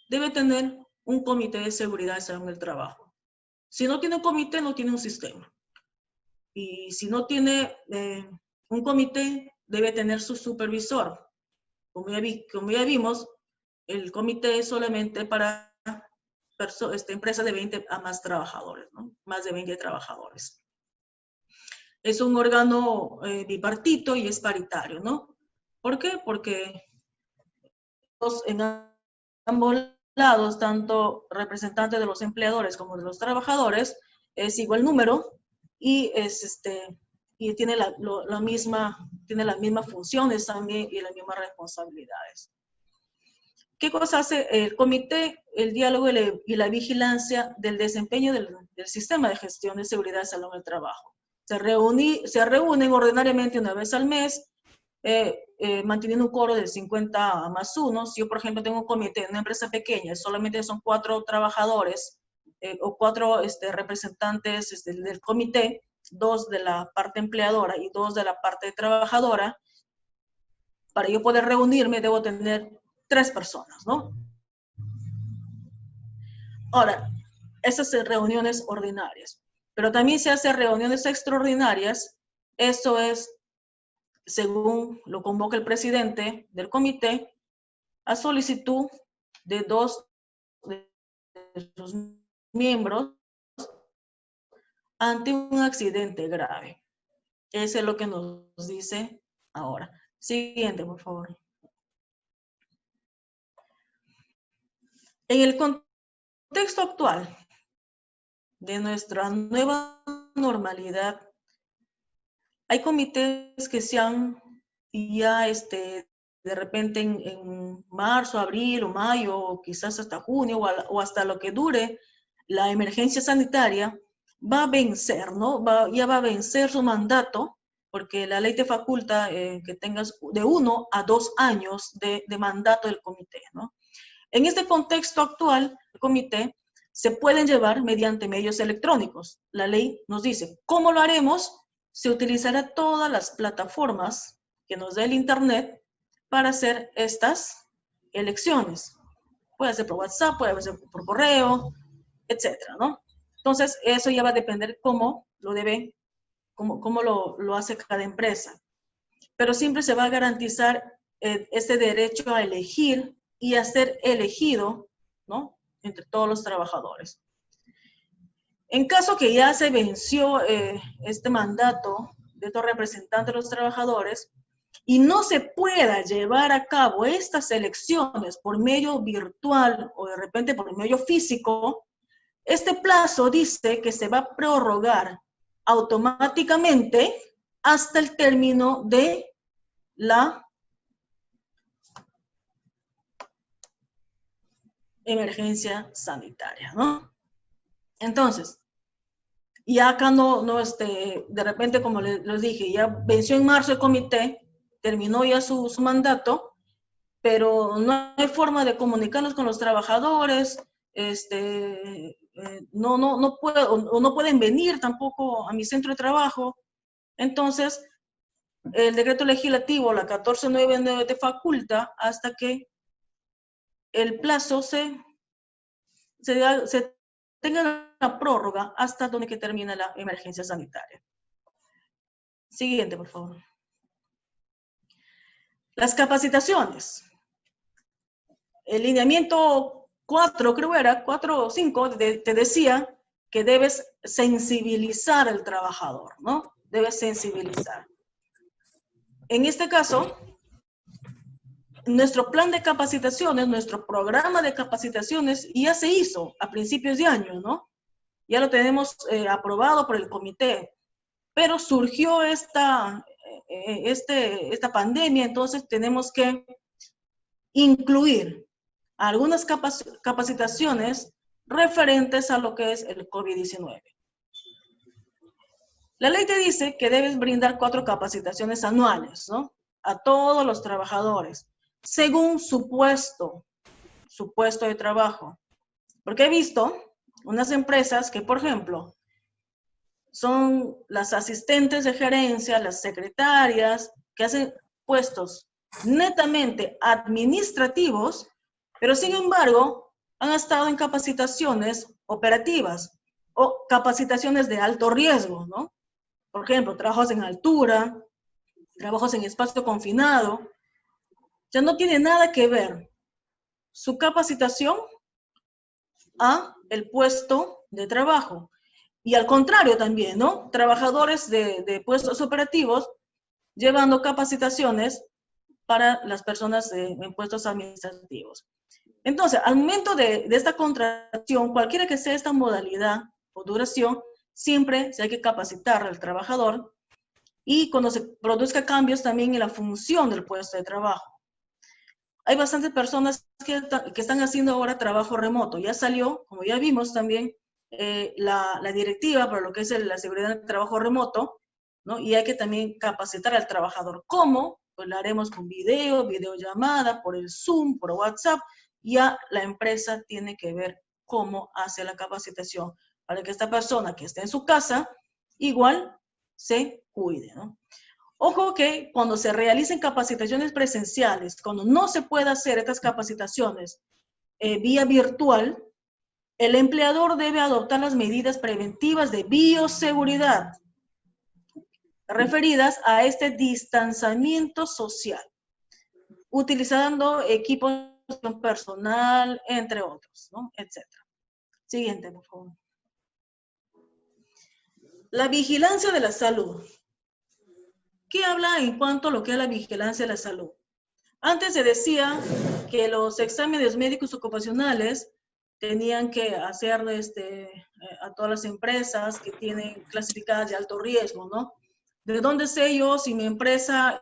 debe tener un comité de seguridad y salud en el trabajo. Si no tiene un comité, no tiene un sistema. Y si no tiene un comité, debe tener su supervisor. Como ya vimos, el comité es solamente para empresas de 20 a más trabajadores, ¿no? Más de 20 trabajadores. Es un órgano bipartito y es paritario, ¿no? ¿Por qué? Porque en ambos lados, tanto representantes de los empleadores como de los trabajadores, es igual número y y tiene las mismas funciones también y las mismas responsabilidades. ¿Qué cosa hace el comité? El diálogo y la vigilancia del desempeño del sistema de gestión de seguridad y salud en el trabajo. Se reúnen ordinariamente una vez al mes, manteniendo un quórum de 50 más 1. Si yo, por ejemplo, tengo un comité en una empresa pequeña, solamente son 4 trabajadores o 4 representantes del comité, 2 de la parte empleadora y 2 de la parte trabajadora, para yo poder reunirme debo tener 3 personas, ¿no? Ahora, esas son reuniones ordinarias, pero también se hacen reuniones extraordinarias. Eso es según lo convoca el presidente del comité, a solicitud de 2 de sus miembros ante un accidente grave. Eso es lo que nos dice ahora. Siguiente, por favor. En el contexto actual de nuestra nueva normalidad, hay comités que se han ya de repente en marzo, abril o mayo, o quizás hasta junio o hasta lo que dure la emergencia sanitaria, va a vencer, ¿no? Ya va a vencer su mandato, porque la ley te faculta que tengas de 1 a 2 años de mandato del comité, ¿no? En este contexto actual, el comité se pueden llevar mediante medios electrónicos. La ley nos dice, ¿cómo lo haremos? Se utilizará todas las plataformas que nos da el Internet para hacer estas elecciones. Puede ser por WhatsApp, puede ser por correo, etcétera, ¿no? Entonces, eso ya va a depender cómo lo hace cada empresa. Pero siempre se va a garantizar este derecho a elegir y a ser elegido, ¿no? Entre todos los trabajadores. En caso que ya se venció este mandato de estos representantes de los trabajadores y no se pueda llevar a cabo estas elecciones por medio virtual o de repente por medio físico, este plazo dice que se va a prorrogar automáticamente hasta el término de la emergencia sanitaria, ¿no? Entonces, ya acá de repente, como les dije, ya venció en marzo el comité, terminó ya su mandato, pero no hay forma de comunicarnos con los trabajadores, no pueden venir tampoco a mi centro de trabajo. Entonces, el decreto legislativo, la 1499, te faculta hasta que el plazo se tenga la prórroga hasta donde que termina la emergencia sanitaria. Siguiente, por favor. Las capacitaciones. El lineamiento 4, creo era, 4 o 5, te decía que debes sensibilizar al trabajador, ¿no? Debes sensibilizar. En este caso, nuestro plan de capacitaciones, nuestro programa de capacitaciones ya se hizo a principios de año, ¿no? Ya lo tenemos aprobado por el comité, pero surgió esta pandemia, entonces tenemos que incluir algunas capacitaciones referentes a lo que es el COVID-19. La ley te dice que debes brindar 4 capacitaciones anuales, ¿no? A todos los trabajadores, según su puesto de trabajo. Porque he visto unas empresas que, por ejemplo, son las asistentes de gerencia, las secretarias, que hacen puestos netamente administrativos, pero sin embargo han estado en capacitaciones operativas o capacitaciones de alto riesgo, ¿no? Por ejemplo, trabajos en altura, trabajos en espacio confinado. Ya no tiene nada que ver su capacitación a el puesto de trabajo. Y al contrario también, ¿no? Trabajadores de puestos operativos llevando capacitaciones para las personas en puestos administrativos. Entonces, al momento de esta contratación, cualquiera que sea esta modalidad o duración, siempre se hay que capacitar al trabajador y cuando se produzca cambios también en la función del puesto de trabajo. Hay bastantes personas que están haciendo ahora trabajo remoto. Ya salió, como ya vimos también, la directiva para lo que es la seguridad del trabajo remoto, ¿no? Y hay que también capacitar al trabajador. ¿Cómo? Pues lo haremos con videollamada, por el Zoom, por WhatsApp. Ya la empresa tiene que ver cómo hace la capacitación para que esta persona que esté en su casa igual se cuide, ¿no? Ojo que cuando se realicen capacitaciones presenciales, cuando no se pueda hacer estas capacitaciones vía virtual, el empleador debe adoptar las medidas preventivas de bioseguridad referidas a este distanciamiento social, utilizando equipos personal, entre otros, ¿no? Etcétera. Siguiente, por favor. La vigilancia de la salud. ¿Qué habla en cuanto a lo que es la vigilancia de la salud? Antes se decía que los exámenes médicos ocupacionales tenían que hacer a todas las empresas que tienen clasificadas de alto riesgo, ¿no? ¿De dónde sé yo si mi empresa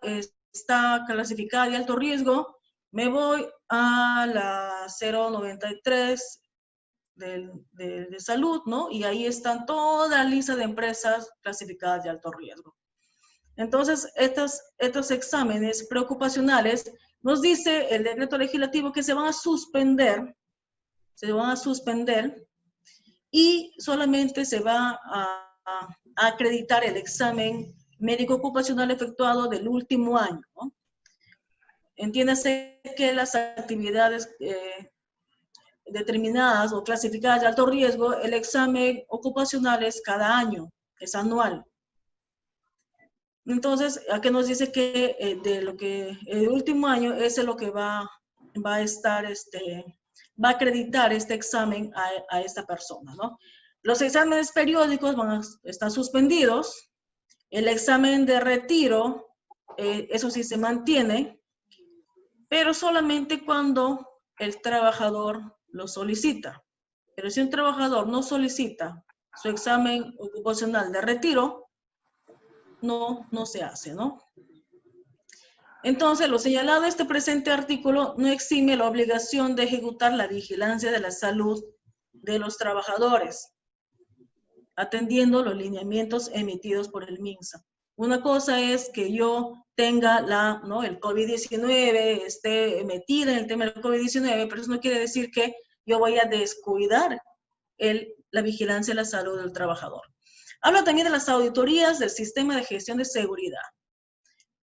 está clasificada de alto riesgo? Me voy a la 093 de salud, ¿no? Y ahí están toda la lista de empresas clasificadas de alto riesgo. Entonces, estos exámenes preocupacionales, nos dice el decreto legislativo que se van a suspender y solamente se va a acreditar el examen médico ocupacional efectuado del último año, ¿no? Entiéndase que las actividades determinadas o clasificadas de alto riesgo, el examen ocupacional es cada año, es anual. Entonces, aquí nos dice que de lo que el último año es lo que va a estar, va a acreditar este examen a esta persona, ¿no? Los exámenes periódicos van a estar suspendidos. El examen de retiro, eso sí se mantiene, pero solamente cuando el trabajador lo solicita. Pero si un trabajador no solicita su examen ocupacional de retiro, no se hace, ¿no? Entonces, lo señalado en este presente artículo no exime la obligación de ejecutar la vigilancia de la salud de los trabajadores, atendiendo los lineamientos emitidos por el MINSA. Una cosa es que yo tenga el COVID-19, esté metida en el tema del COVID-19, pero eso no quiere decir que yo voy a descuidar la vigilancia de la salud del trabajador. Habla también de las auditorías del sistema de gestión de seguridad.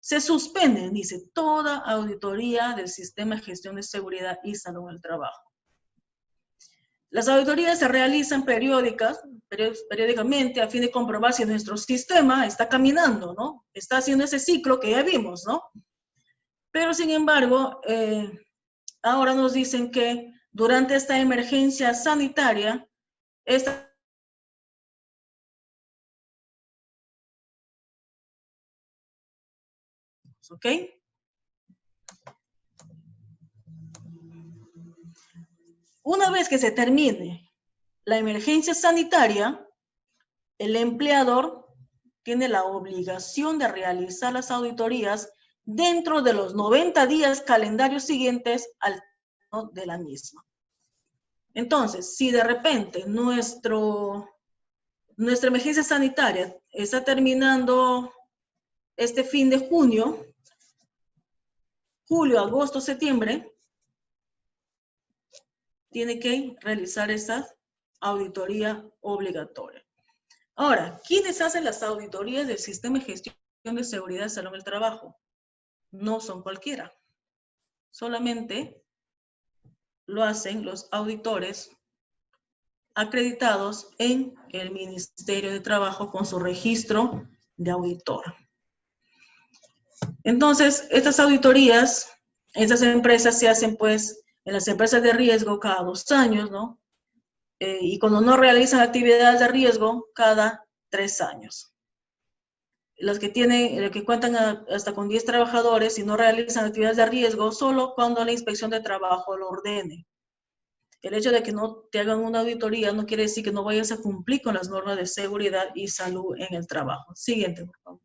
Se suspende, dice, toda auditoría del sistema de gestión de seguridad y salud en el trabajo. Las auditorías se realizan periódicamente a fin de comprobar si nuestro sistema está caminando, ¿no? Está haciendo ese ciclo que ya vimos, ¿no? Pero, sin embargo, ahora nos dicen que durante esta emergencia sanitaria, ¿ok? Una vez que se termine la emergencia sanitaria, el empleador tiene la obligación de realizar las auditorías dentro de los 90 días calendarios siguientes al término de la misma. Entonces, si de repente nuestro nuestra emergencia sanitaria está terminando este fin de junio, julio, agosto, septiembre, tiene que realizar esa auditoría obligatoria. Ahora, ¿quiénes hacen las auditorías del sistema de gestión de seguridad y salud en el trabajo? No son cualquiera. Solamente lo hacen los auditores acreditados en el Ministerio de Trabajo con su registro de auditor. Entonces, estas auditorías, estas empresas se hacen pues en las empresas de riesgo cada 2 años, ¿no? Y cuando no realizan actividades de riesgo, cada 3 años. Los que cuentan hasta con 10 trabajadores y no realizan actividades de riesgo, solo cuando la inspección de trabajo lo ordene. El hecho de que no te hagan una auditoría no quiere decir que no vayas a cumplir con las normas de seguridad y salud en el trabajo. Siguiente, por favor.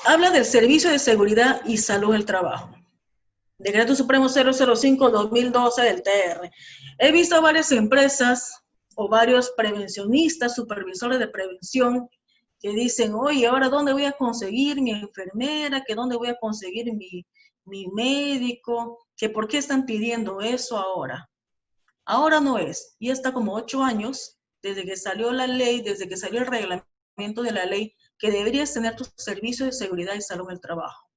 Habla del Servicio de Seguridad y Salud en el Trabajo. Decreto Supremo 005-2012 del TR. He visto varias empresas o varios prevencionistas, supervisores de prevención, que dicen, oye, ¿ahora dónde voy a conseguir mi enfermera? ¿Que dónde voy a conseguir mi médico? ¿Que por qué están pidiendo eso ahora? Ahora no es. Y está como 8 años desde que salió la ley, desde que salió el reglamento de la ley, que deberías tener tu servicio de seguridad y salud en el trabajo.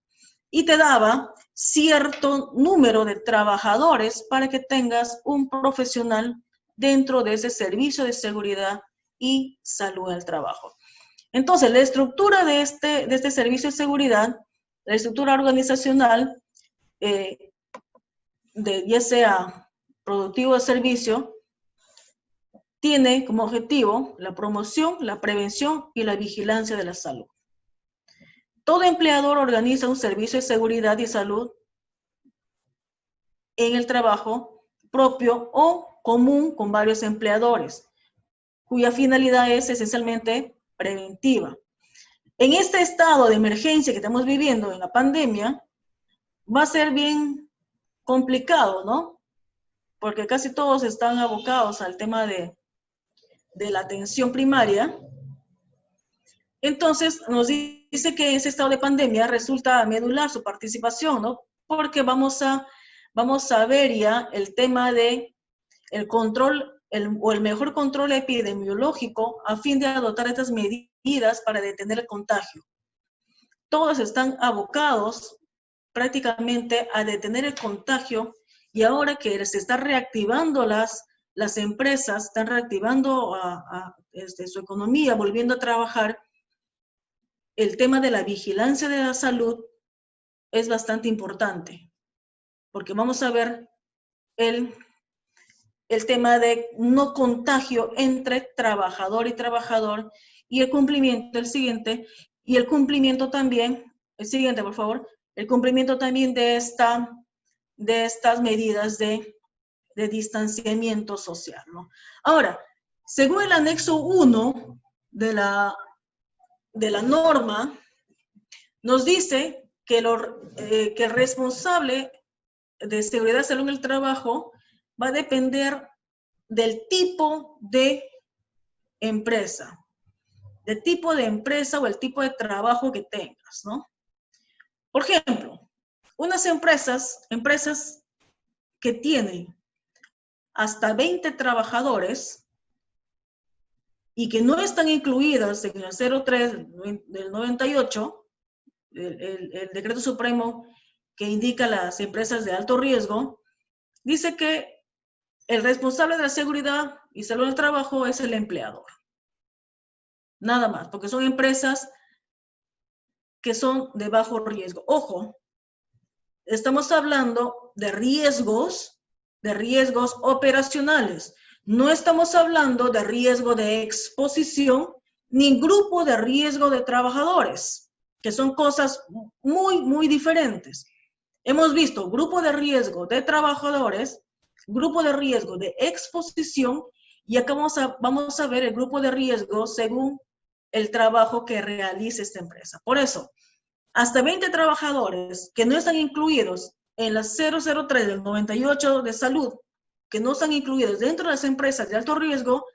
Y te daba cierto número de trabajadores para que tengas un profesional dentro de ese servicio de seguridad y salud en el trabajo. Entonces, la estructura de este servicio de seguridad, la estructura organizacional, ya sea productivo de servicio, tiene como objetivo la promoción, la prevención y la vigilancia de la salud. Todo empleador organiza un servicio de seguridad y salud en el trabajo propio o común con varios empleadores, cuya finalidad es esencialmente preventiva. En este estado de emergencia que estamos viviendo en la pandemia, va a ser bien complicado, ¿no? Porque casi todos están abocados al tema de la atención primaria. Entonces, nos dice que en ese estado de pandemia resulta medular su participación, ¿no? Porque vamos a ver ya el tema de el control, o el mejor control epidemiológico a fin de adoptar estas medidas para detener el contagio. Todos están abocados prácticamente a detener el contagio, y ahora que se están reactivando las empresas, están reactivando su economía, volviendo a trabajar, el tema de la vigilancia de la salud es bastante importante, porque vamos a ver el tema de no contagio entre trabajador y trabajador, y el cumplimiento, el siguiente, y el cumplimiento también, el siguiente por favor, el cumplimiento también de estas medidas de distanciamiento social, ¿no? Ahora, según el anexo 1 de la norma, nos dice que el responsable de seguridad y salud en el trabajo va a depender del tipo de empresa, o el tipo de trabajo que tengas, ¿no? Por ejemplo, unas empresas que tienen hasta 20 trabajadores y que no están incluidas en el 03 del 98, el decreto supremo que indica las empresas de alto riesgo, dice que el responsable de la seguridad y salud del trabajo es el empleador. Nada más, porque son empresas que son de bajo riesgo. Ojo, estamos hablando de riesgos operacionales. No estamos hablando de riesgo de exposición ni grupo de riesgo de trabajadores, que son cosas muy, muy diferentes. Hemos visto grupo de riesgo de trabajadores, grupo de riesgo de exposición, y acá vamos a ver el grupo de riesgo según el trabajo que realice esta empresa. Por eso, hasta 20 trabajadores que no están incluidos en la 003 del 98 de salud que no están incluidas dentro de las empresas de alto riesgo,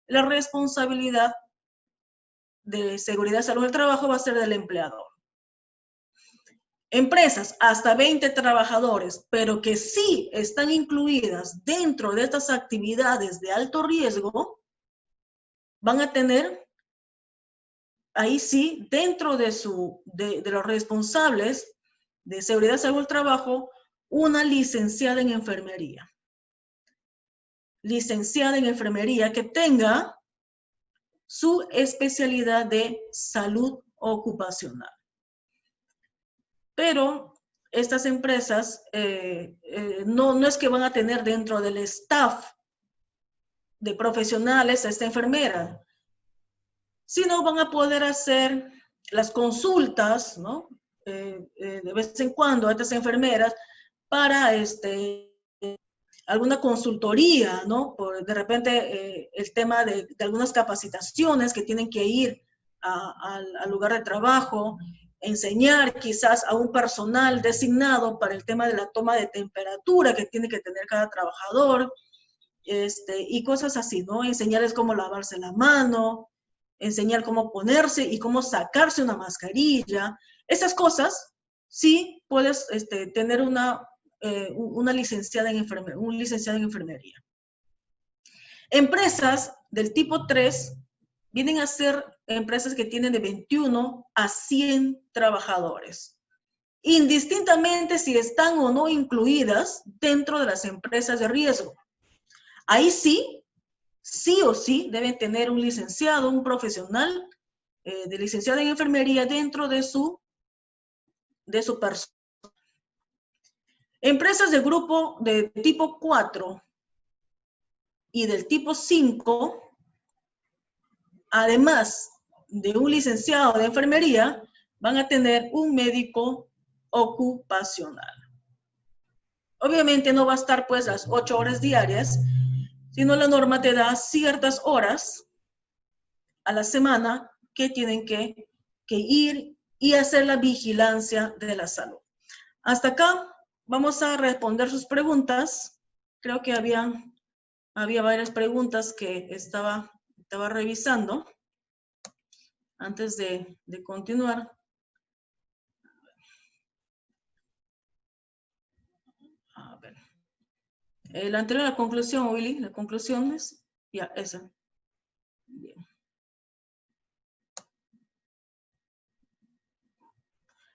la responsabilidad de seguridad y salud del trabajo va a ser del empleador. Empresas hasta 20 trabajadores, pero que sí están incluidas dentro de estas actividades de alto riesgo, van a tener, ahí sí, dentro de los responsables de seguridad y salud del trabajo, una licenciada en enfermería. Licenciada en enfermería que tenga su especialidad de salud ocupacional. Pero estas empresas no es que van a tener dentro del staff de profesionales a esta enfermera, sino van a poder hacer las consultas, ¿no? De vez en cuando a estas enfermeras para alguna consultoría, ¿no? De repente el tema de algunas capacitaciones que tienen que ir al lugar de trabajo, enseñar quizás a un personal designado para el tema de la toma de temperatura que tiene que tener cada trabajador, y cosas así, ¿no? Enseñarles cómo lavarse la mano, enseñar cómo ponerse y cómo sacarse una mascarilla. Esas cosas, sí puedes tener una licenciada en enfermería, un licenciado en enfermería. Empresas del tipo 3 vienen a ser empresas que tienen de 21 a 100 trabajadores, indistintamente si están o no incluidas dentro de las empresas de riesgo. Ahí sí o sí deben tener un licenciado, un profesional de licenciado en enfermería dentro de su persona. Empresas de grupo de tipo 4 y del tipo 5, además de un licenciado de enfermería, van a tener un médico ocupacional. Obviamente no va a estar pues las 8 horas diarias, sino la norma te da ciertas horas a la semana que tienen que ir y hacer la vigilancia de la salud. Hasta acá vamos a responder sus preguntas. Creo que había varias preguntas que estaba revisando antes de continuar. A ver. La anterior, la conclusión, Willy, la conclusión es, ya, esa. Bien.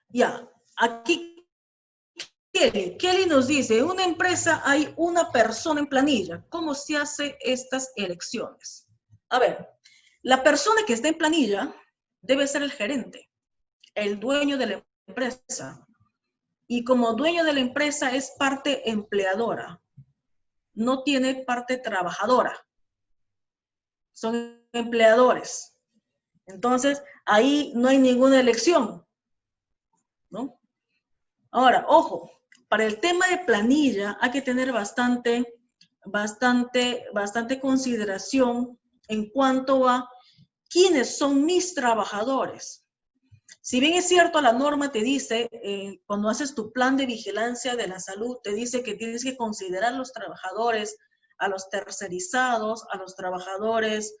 Ya, aquí Kelly nos dice, en una empresa hay una persona en planilla. ¿Cómo se hace estas elecciones? A ver, la persona que está en planilla debe ser el gerente, el dueño de la empresa. Y como dueño de la empresa es parte empleadora, no tiene parte trabajadora. Son empleadores. Entonces, ahí no hay ninguna elección, ¿no? Ahora, ojo, para el tema de planilla hay que tener bastante consideración en cuanto a quiénes son mis trabajadores. Si bien es cierto, la norma te dice, cuando haces tu plan de vigilancia de la salud, te dice que tienes que considerar los trabajadores, a los tercerizados, a los trabajadores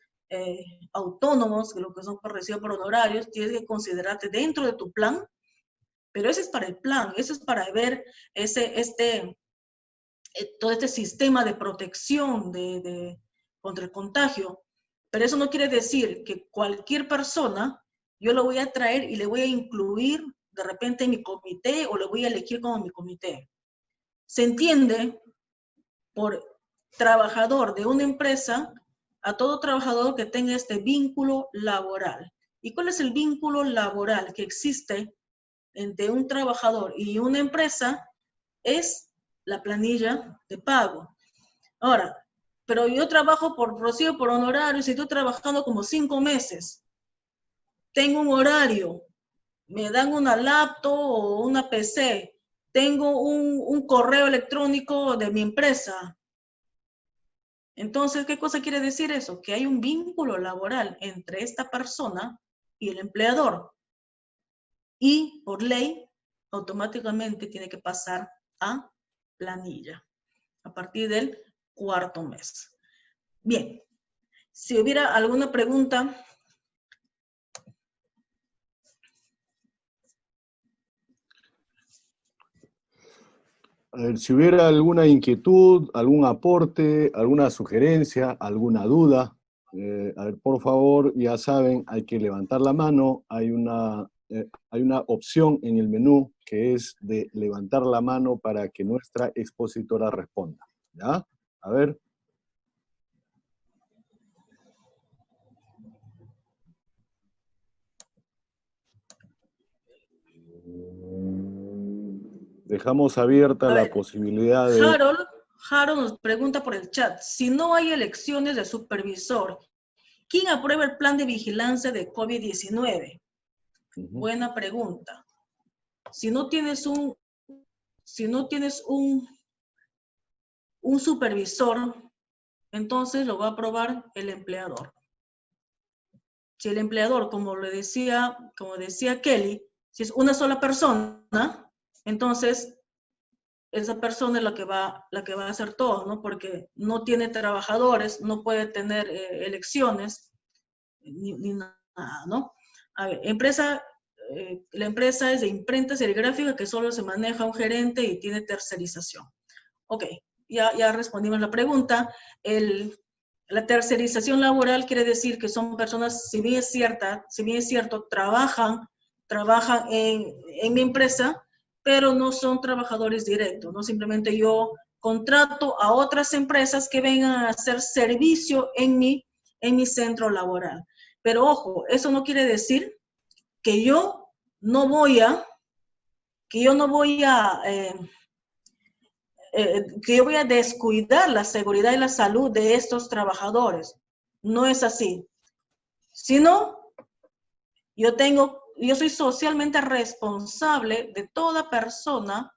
autónomos, que lo que son recibidos por honorarios, tienes que considerarte dentro de tu plan, pero ese es para el plan, eso es para ver todo este sistema de protección contra el contagio. Pero eso no quiere decir que cualquier persona yo lo voy a traer y le voy a incluir de repente en mi comité o le voy a elegir como mi comité. Se entiende por trabajador de una empresa a todo trabajador que tenga este vínculo laboral. ¿Y cuál es el vínculo laboral que existe entre un trabajador y una empresa? Es la planilla de pago. Ahora, pero yo trabajo recibo por honorarios y estoy trabajando como 5 meses. Tengo un horario, me dan una laptop o una PC, tengo un correo electrónico de mi empresa. Entonces, ¿qué cosa quiere decir eso? Que hay un vínculo laboral entre esta persona y el empleador. Y por ley, automáticamente tiene que pasar a planilla, a partir del cuarto mes. Bien, si hubiera alguna pregunta. A ver, si hubiera alguna inquietud, algún aporte, alguna sugerencia, alguna duda, a ver, por favor, ya saben, hay que levantar la mano. Hay una opción en el menú que es de levantar la mano para que nuestra expositora responda. ¿Ya? A ver. Dejamos abierta la posibilidad de... Harold nos pregunta por el chat, si no hay elecciones de supervisor, ¿quién aprueba el plan de vigilancia de COVID-19? Buena pregunta. Si no tienes un supervisor, entonces lo va a aprobar el empleador. Si el empleador, como decía Kelly, si es una sola persona, entonces esa persona es la que va a hacer todo, ¿no? Porque no tiene trabajadores, no puede tener elecciones, ni nada, ¿no? A ver, la empresa es de imprenta serigráfica que solo se maneja un gerente y tiene tercerización. Ok, ya respondimos la pregunta. La tercerización laboral quiere decir que son personas, si bien es cierto, trabajan en mi empresa, pero no son trabajadores directos, ¿no? Simplemente yo contrato a otras empresas que vengan a hacer servicio en mi centro laboral. Pero ojo, eso no quiere decir que yo no voy a descuidar la seguridad y la salud de estos trabajadores. No es así. Sino, yo soy socialmente responsable de toda persona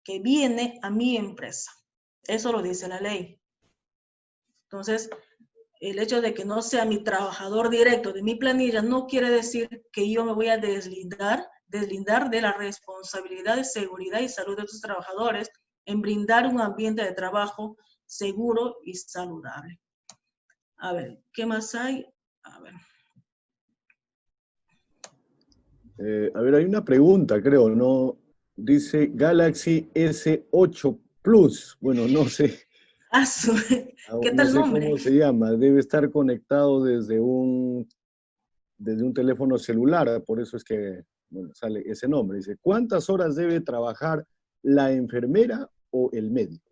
que viene a mi empresa. Eso lo dice la ley. Entonces, el hecho de que no sea mi trabajador directo de mi planilla no quiere decir que yo me voy a deslindar de la responsabilidad de seguridad y salud de tus trabajadores en brindar un ambiente de trabajo seguro y saludable. A ver, ¿qué más hay? A ver, hay una pregunta, creo, ¿no? Dice Galaxy S8 Plus. Bueno, no sé. ¿Qué No tal sé nombre? cómo se llama. Debe estar conectado desde un teléfono celular, por eso es que sale ese nombre. Dice, ¿cuántas horas debe trabajar la enfermera o el médico?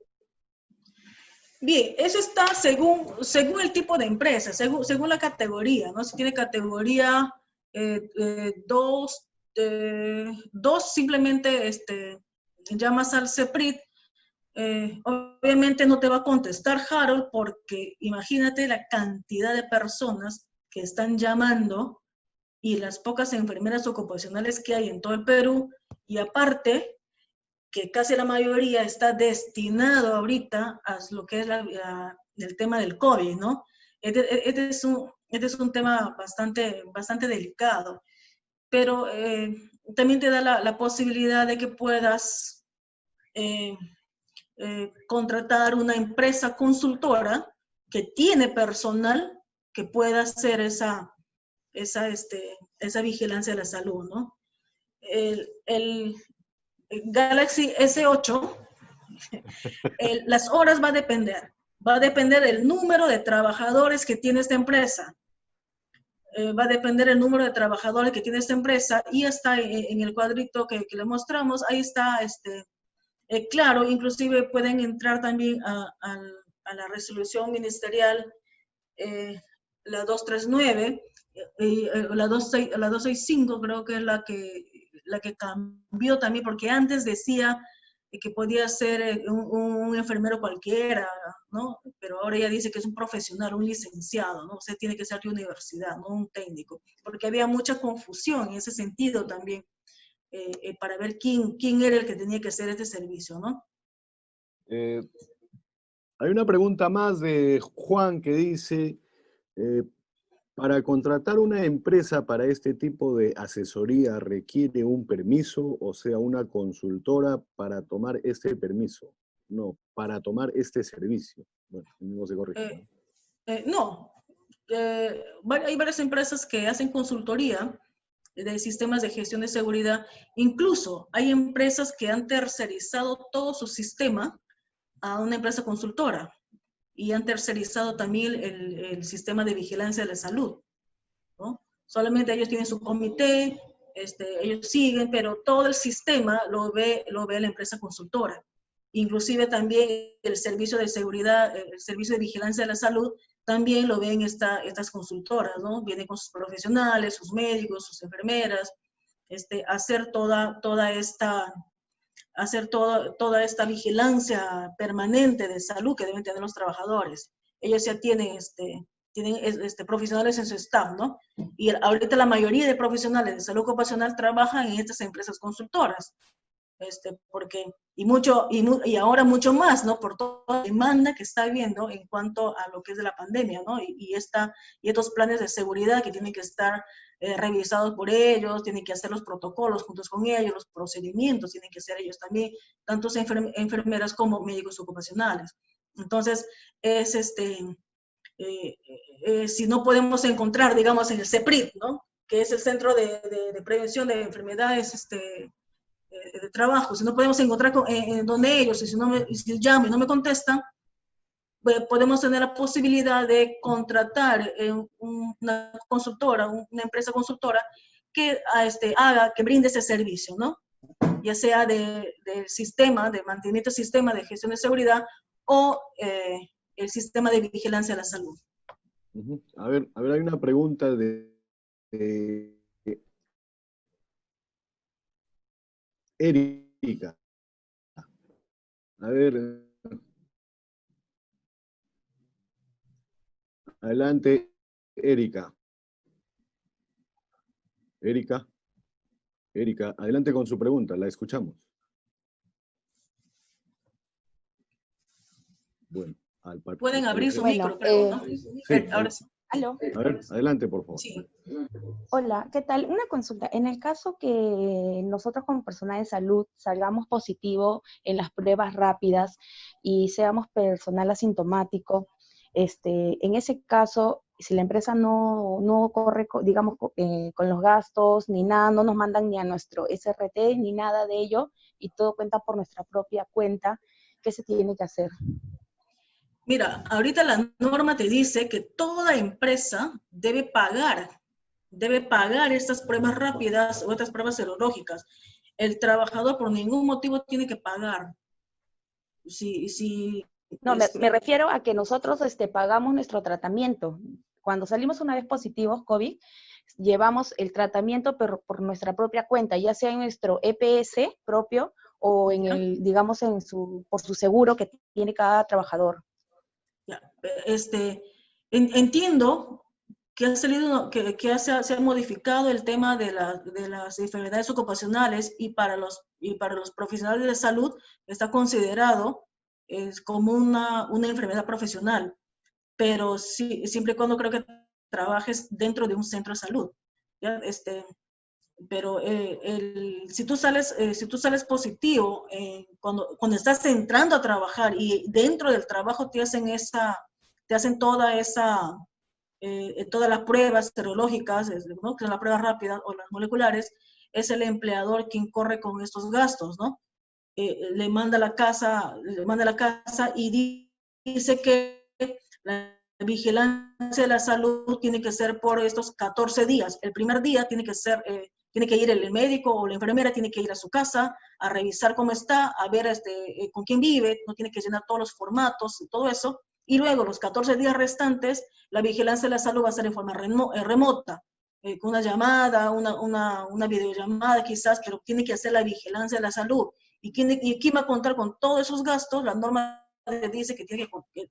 Bien, eso está según el tipo de empresa, según la categoría, ¿no? Si tiene categoría 2, simplemente llamas al CEPRIT. Obviamente no te va a contestar Harold, porque imagínate la cantidad de personas que están llamando y las pocas enfermeras ocupacionales que hay en todo el Perú, y aparte que casi la mayoría está destinado ahorita a lo que es el tema del COVID, ¿no? Este es un tema bastante delicado, pero también te da la posibilidad de que puedas contratar una empresa consultora que tiene personal que pueda hacer esa vigilancia de la salud, ¿no? El Galaxy S8, las horas va a depender del número de trabajadores que tiene esta empresa. Va a depender el número de trabajadores que tiene esta empresa, y está en el cuadrito que le mostramos, ahí está, claro, inclusive pueden entrar también a la resolución ministerial, la 239, la 265 creo que es la que cambió también, porque antes decía que podía ser un enfermero cualquiera, ¿no? Pero ahora ya dice que es un profesional, un licenciado, ¿no? O sea, tiene que ser de universidad, no un técnico, porque había mucha confusión en ese sentido también, para ver quién era el que tenía que hacer este servicio, ¿no? Hay una pregunta más de Juan que dice, ¿para contratar una empresa para este tipo de asesoría requiere un permiso, o sea, una consultora para tomar este permiso? No, para tomar este servicio. Bueno, no se corrige. No, hay varias empresas que hacen consultoría de sistemas de gestión de seguridad. Incluso hay empresas que han tercerizado todo su sistema a una empresa consultora y han tercerizado también el sistema de vigilancia de la salud, ¿no? Solamente ellos tienen su comité, ellos siguen, pero todo el sistema lo ve la empresa consultora. Inclusive también el servicio de seguridad, el servicio de vigilancia de la salud, también lo ven estas consultoras, ¿no? Vienen con sus profesionales, sus médicos, sus enfermeras, hacer toda esta vigilancia permanente de salud que deben tener los trabajadores. Ellos ya tienen profesionales en su staff, ¿no? Y ahorita la mayoría de profesionales de salud ocupacional trabajan en estas empresas consultoras. Y ahora mucho más, ¿no? Por toda la demanda que está habiendo en cuanto a lo que es de la pandemia, ¿no? Y estos planes de seguridad que tienen que estar revisados por ellos, tienen que hacer los protocolos juntos con ellos, los procedimientos tienen que ser ellos también, tanto enfermeras como médicos ocupacionales. Entonces, si no podemos encontrar, digamos, en el CEPRIT, ¿no? Que es el Centro de Prevención de Enfermedades de Trabajo, si no podemos encontrar donde ellos, si llamo y no me contestan, pues podemos tener la posibilidad de contratar una consultora, una empresa consultora que que brinde ese servicio, ¿no? Ya sea del sistema, de mantenimiento del sistema de gestión de seguridad o el sistema de vigilancia de la salud. A ver, hay una pregunta de Erika. A ver. Adelante, Erika. Erika, adelante con su pregunta, la escuchamos. Bueno, pueden abrir su micro, creo, ¿no? Sí, ahora sí. ¿Aló? A ver, adelante, por favor. Sí. Hola, ¿qué tal? Una consulta. En el caso que nosotros como personal de salud salgamos positivo en las pruebas rápidas y seamos personal asintomático, en ese caso, si la empresa no corre, digamos, con los gastos ni nada, no nos mandan ni a nuestro SRT ni nada de ello, y todo cuenta por nuestra propia cuenta, ¿qué se tiene que hacer? Mira, ahorita la norma te dice que toda empresa debe pagar estas pruebas rápidas o estas pruebas serológicas. El trabajador por ningún motivo tiene que pagar. No, me refiero a que nosotros pagamos nuestro tratamiento. Cuando salimos una vez positivos COVID, llevamos el tratamiento pero por nuestra propia cuenta, ya sea en nuestro EPS propio o en el, digamos, por su seguro que tiene cada trabajador. Entiendo que ha salido, que se ha modificado el tema de las enfermedades ocupacionales y para los profesionales de salud está considerado como una enfermedad profesional, pero sí, siempre y cuando creo que trabajes dentro de un centro de salud, ¿ya? Pero si tú sales positivo, cuando estás entrando a trabajar y dentro del trabajo te hacen todas las pruebas serológicas, ¿no? Que son las pruebas rápidas o las moleculares, es el empleador quien corre con estos gastos, ¿no? Le manda a la casa y dice que la vigilancia de la salud tiene que ser por estos 14 días. El primer día tiene que ir el médico o la enfermera, tiene que ir a su casa a revisar cómo está, a ver con quién vive, no tiene que llenar todos los formatos y todo eso. Y luego, los 14 días restantes, la vigilancia de la salud va a ser en forma remota, con una llamada, una videollamada quizás, pero tiene que hacer la vigilancia de la salud. ¿Y quién va a contar con todos esos gastos? La norma dice que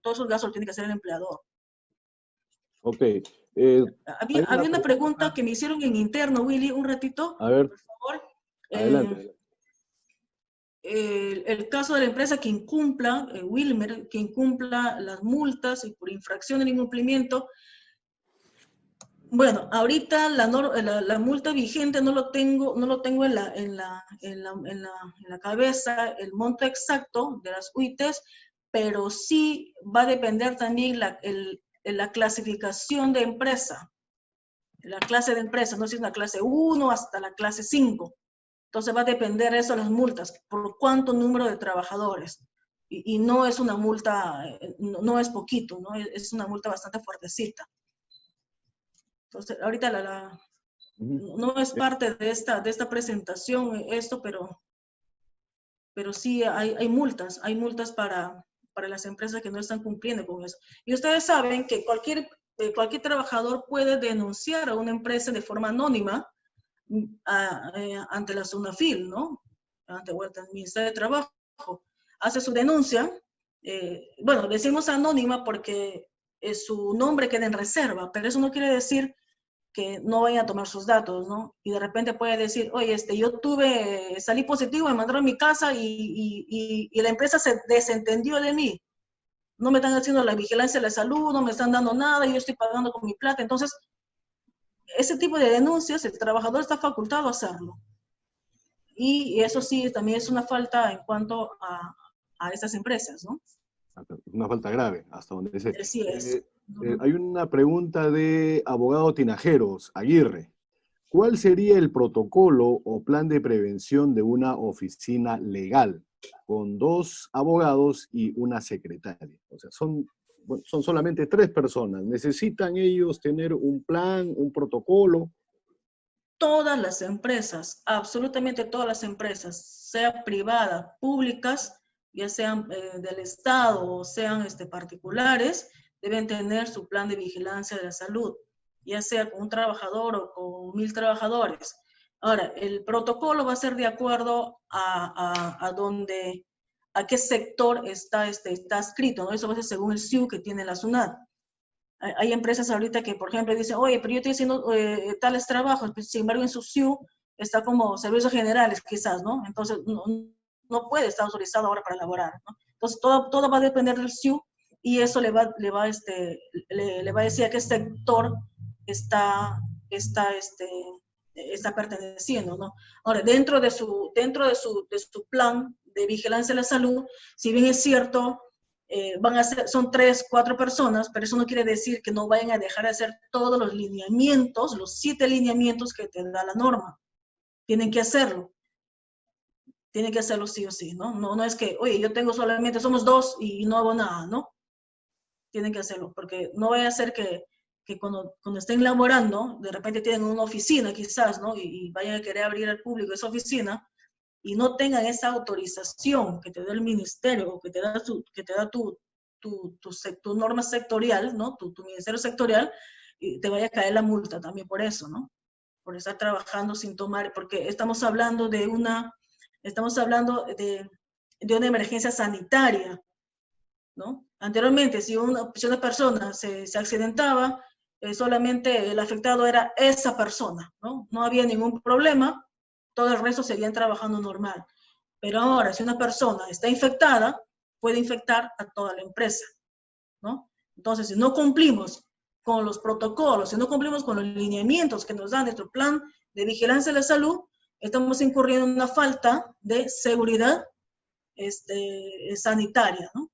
todos esos gastos los tiene que hacer el empleador. Ok. Había una pregunta que me hicieron en interno, Willy, un ratito. A ver, por favor. adelante. El caso de la empresa que incumpla, Wilmer, que incumpla las multas y por infracción del incumplimiento. Bueno, ahorita la multa vigente no lo tengo en la cabeza, el monto exacto de las UITs, pero sí va a depender también la clasificación de empresa, la clase de empresa, no sé si es una clase 1 hasta la clase 5. Entonces va a depender eso de las multas, por cuánto número de trabajadores. Y no es una multa, no es poquito, ¿no? Es una multa bastante fuertecita. Entonces, ahorita no es parte de esta presentación esto, pero sí hay multas para las empresas que no están cumpliendo con eso. Y ustedes saben que cualquier trabajador puede denunciar a una empresa de forma anónima ante la SUNAFIL, ¿no? Ante el Ministerio de Trabajo. Hace su denuncia, bueno, decimos anónima porque su nombre queda en reserva, pero eso no quiere decir que no vayan a tomar sus datos, ¿no? Y de repente puede decir, oye, yo salí positivo, me mandaron a mi casa y la empresa se desentendió de mí. No me están haciendo la vigilancia de la salud, no me están dando nada, yo estoy pagando con mi plata. Entonces, ese tipo de denuncias, el trabajador está facultado a hacerlo. Y eso sí, también es una falta en cuanto a estas empresas, ¿no? Una falta grave, hasta donde sé. Así es. Hay una pregunta de abogado Tinajeros, Aguirre. ¿Cuál sería el protocolo o plan de prevención de una oficina legal con 2 abogados y una secretaria? O sea, son solamente 3 personas. ¿Necesitan ellos tener un plan, un protocolo? Todas las empresas, absolutamente todas las empresas, sean privadas, públicas, ya sean del Estado o sean particulares, deben tener su plan de vigilancia de la salud, ya sea con un trabajador o con 1000 trabajadores. Ahora, el protocolo va a ser de acuerdo a qué sector está escrito, ¿no? Eso va a ser según el SIU que tiene la SUNAT. Hay empresas ahorita que, por ejemplo, dicen, oye, pero yo estoy haciendo tales trabajos, pues, sin embargo, en su SIU está como servicios generales, quizás, ¿no? Entonces, no puede estar autorizado ahora para elaborar, ¿no? Entonces, todo va a depender del SIU y eso le va a decir a qué sector está perteneciendo, ¿no? Ahora, dentro de su plan de vigilancia de la salud, si bien es cierto, son 3, 4 personas, pero eso no quiere decir que no vayan a dejar de hacer todos los lineamientos, los 7 lineamientos que te da la norma. Tienen que hacerlo. Tienen que hacerlo sí o sí, ¿no? No es que, oye, somos 2 y no hago nada, ¿no? Tienen que hacerlo, porque no vaya a ser que cuando estén laborando, de repente tienen una oficina quizás, ¿no? Y vayan a querer abrir al público esa oficina, y no tengan esa autorización que te da el ministerio o que te da tu norma sectorial, ¿no? Tu ministerio sectorial, y te vaya a caer la multa también por eso, ¿no? Por estar trabajando sin tomar, porque estamos hablando de una emergencia sanitaria, ¿no? Anteriormente, si una persona se accidentaba, solamente el afectado era esa persona, ¿no? No había ningún problema, todo el resto seguían trabajando normal. Pero ahora, si una persona está infectada, puede infectar a toda la empresa, ¿no? Entonces, si no cumplimos con los protocolos, si no cumplimos con los lineamientos que nos da nuestro plan de vigilancia de la salud, estamos incurriendo en una falta de seguridad sanitaria, ¿no?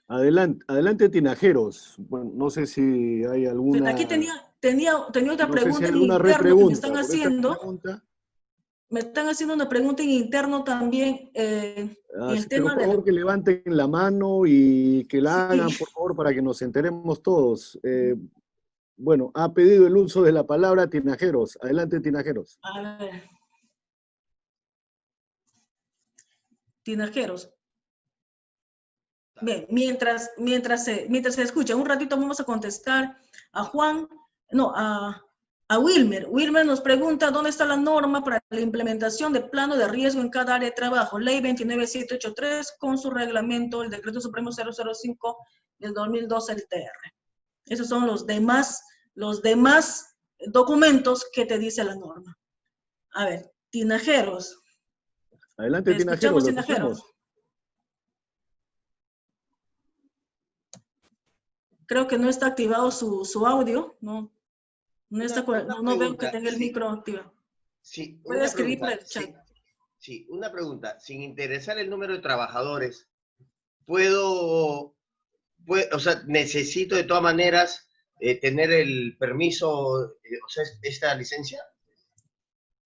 Adelante, Tinajeros. Bueno, no sé si hay alguna... Aquí tenía otra pregunta en alguna interno que me están por esta haciendo. pregunta. Me están haciendo una pregunta en interno también. El tema por favor, que levanten la mano y que la hagan, por favor, para que nos enteremos todos. Bueno, ha pedido el uso de la palabra Tinajeros. Adelante, Tinajeros. A ver. Tinajeros. Bien, mientras se escucha, un ratito vamos a contestar a Wilmer. Wilmer nos pregunta dónde está la norma para la implementación de plano de riesgo en cada área de trabajo, ley 29783, con su reglamento, el decreto supremo 005 del 2012, el TR. Esos son los demás documentos que te dice la norma. A ver, Tinajeros. Adelante, Tinajeros, lo escuchamos. Creo que no está activado su audio, no veo que tenga el micro activado. Sí, puede escribir por el chat. Sí, una pregunta. Sin interesar el número de trabajadores, o sea, necesito de todas maneras tener el permiso, o sea, esta licencia.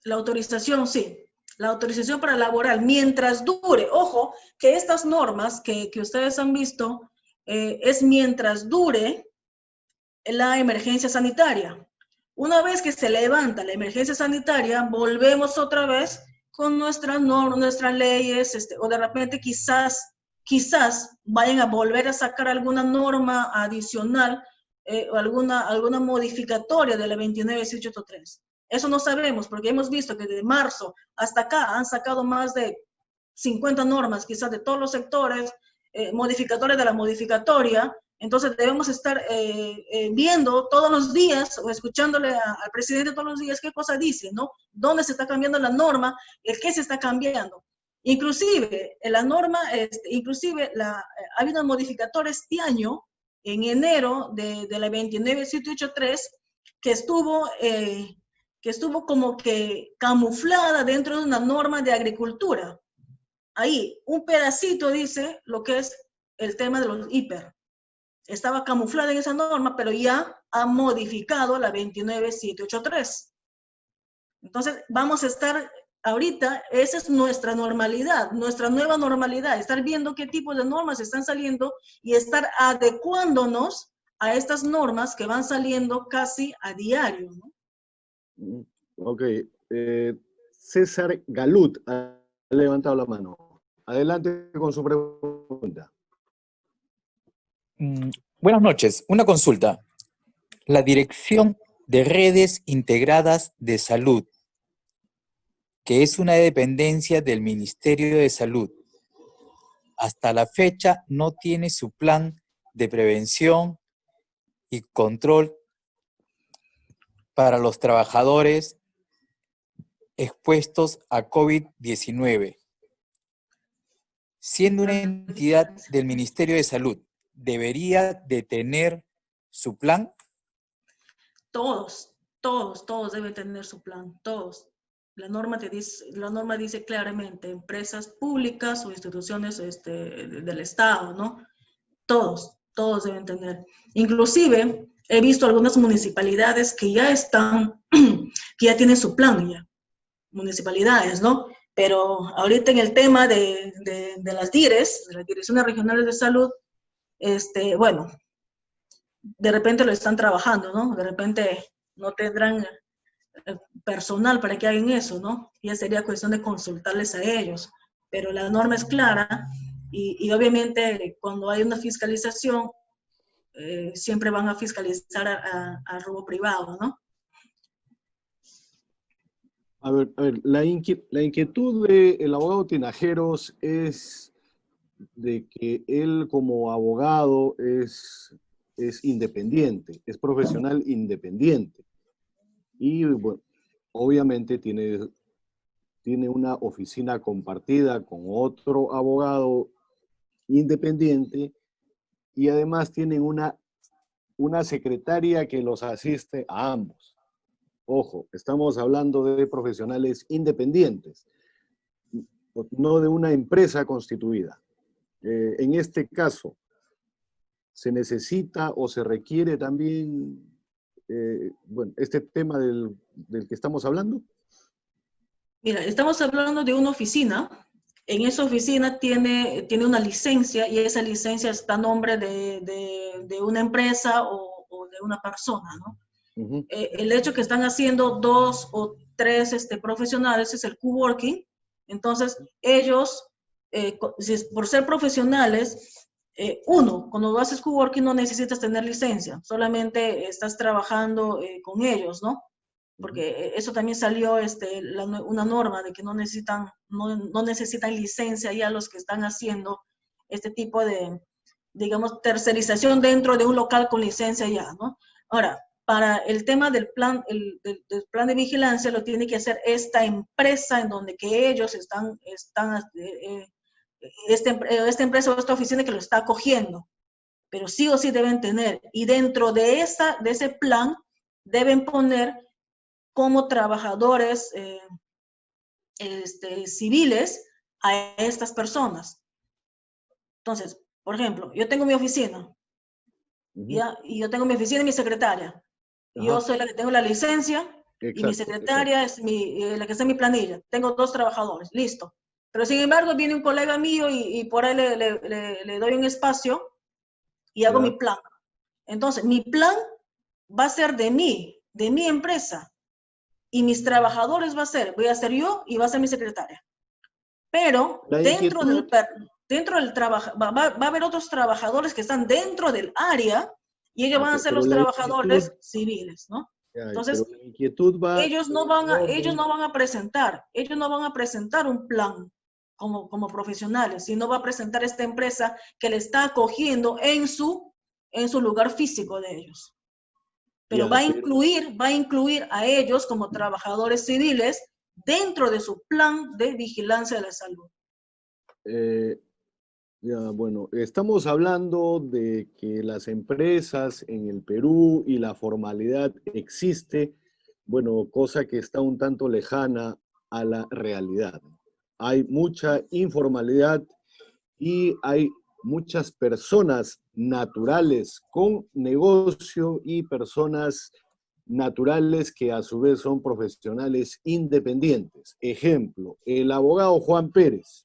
La autorización, sí. La autorización para laboral, mientras dure. Ojo, que estas normas que ustedes han visto es mientras dure la emergencia sanitaria. Una vez que se levanta la emergencia sanitaria, volvemos otra vez con nuestras normas, nuestras leyes, o de repente quizás vayan a volver a sacar alguna norma adicional o alguna modificatoria de la 29.1883. Eso no sabemos, porque hemos visto que de marzo hasta acá han sacado más de 50 normas, quizás de todos los sectores, modificatorias de la modificatoria. Entonces debemos estar viendo todos los días o escuchándole al presidente todos los días qué cosa dice, ¿no? ¿Dónde se está cambiando la norma? ¿Qué se está cambiando? Inclusive, la norma, ha habido modificatorias este año, en enero de la 29.783, que estuvo como que camuflada dentro de una norma de agricultura. Ahí, un pedacito dice lo que es el tema de los hiper. Estaba camuflada en esa norma, pero ya ha modificado la 29.783. Entonces, vamos a estar ahorita, esa es nuestra normalidad, nuestra nueva normalidad, estar viendo qué tipo de normas están saliendo y estar adecuándonos a estas normas que van saliendo casi a diario, ¿no? Ok. César Galut ha levantado la mano. Adelante con su pregunta. Buenas noches. Una consulta. La Dirección de Redes Integradas de Salud, que es una dependencia del Ministerio de Salud, hasta la fecha no tiene su plan de prevención y control para los trabajadores expuestos a COVID-19. Siendo una entidad del Ministerio de Salud, ¿debería de tener su plan? Todos deben tener su plan, todos. La norma dice claramente, empresas públicas o instituciones del Estado, ¿no? Todos deben tener. Inclusive, he visto algunas municipalidades que ya que ya tienen su plan ya. Municipalidades, ¿no? Pero ahorita en el tema de las DIRES, de las Direcciones Regionales de Salud, bueno, de repente lo están trabajando, ¿no? De repente no tendrán personal para que hagan eso, ¿no? Ya sería cuestión de consultarles a ellos. Pero la norma es clara y obviamente cuando hay una fiscalización, siempre van a fiscalizar a robo privado, ¿no? A ver, la inquietud del abogado Tinajeros es de que él como abogado es independiente, es profesional independiente. Y bueno, obviamente tiene una oficina compartida con otro abogado independiente y además tienen una secretaria que los asiste a ambos. Ojo, estamos hablando de profesionales independientes, no de una empresa constituida. En este caso, ¿se necesita o se requiere también bueno, este tema del que estamos hablando? Mira, estamos hablando de una oficina. En esa oficina tiene una licencia y esa licencia está a nombre de una empresa o de una persona, ¿no? Uh-huh. El hecho que están haciendo 2 o 3 profesionales es el coworking. Entonces, ellos, por ser profesionales, cuando haces coworking no necesitas tener licencia, solamente estás trabajando con ellos, ¿no? Porque eso también salió una norma de que no necesitan licencia ya los que están haciendo este tipo de, digamos, tercerización dentro de un local con licencia ya, ¿no? Ahora, para el tema del plan, del plan de vigilancia lo tiene que hacer esta empresa en donde que ellos esta empresa o esta oficina que lo está acogiendo, pero sí o sí deben tener, y dentro de ese plan deben poner como trabajadores civiles a estas personas. Entonces, Por ejemplo, yo tengo mi oficina, ¿ya? Y yo tengo mi oficina y mi secretaria. Yo soy la que tengo la licencia y mi secretaria es la que está en mi planilla. Tengo 2 trabajadores, listo. Pero sin embargo viene un colega mío y por ahí le doy un espacio y hago mi plan. Entonces, mi plan va a ser de mi empresa. Y mis trabajadores voy a ser yo y va a ser mi secretaria. Pero dentro del trabajo, va a haber otros trabajadores que están dentro del área y ellos van a ser los trabajadores civiles, ¿no? Entonces, pero la inquietud va, ellos no van a presentar un plan como profesionales, sino va a presentar esta empresa que le está acogiendo en su lugar físico de ellos. Pero va a incluir a ellos como trabajadores civiles dentro de su plan de vigilancia de la salud. Bueno, estamos hablando de que las empresas en el Perú y la formalidad existe, bueno, cosa que está un tanto lejana a la realidad. Hay mucha informalidad y hay muchas personas naturales con negocio y personas naturales que a su vez son profesionales independientes. Ejemplo, el abogado Juan Pérez.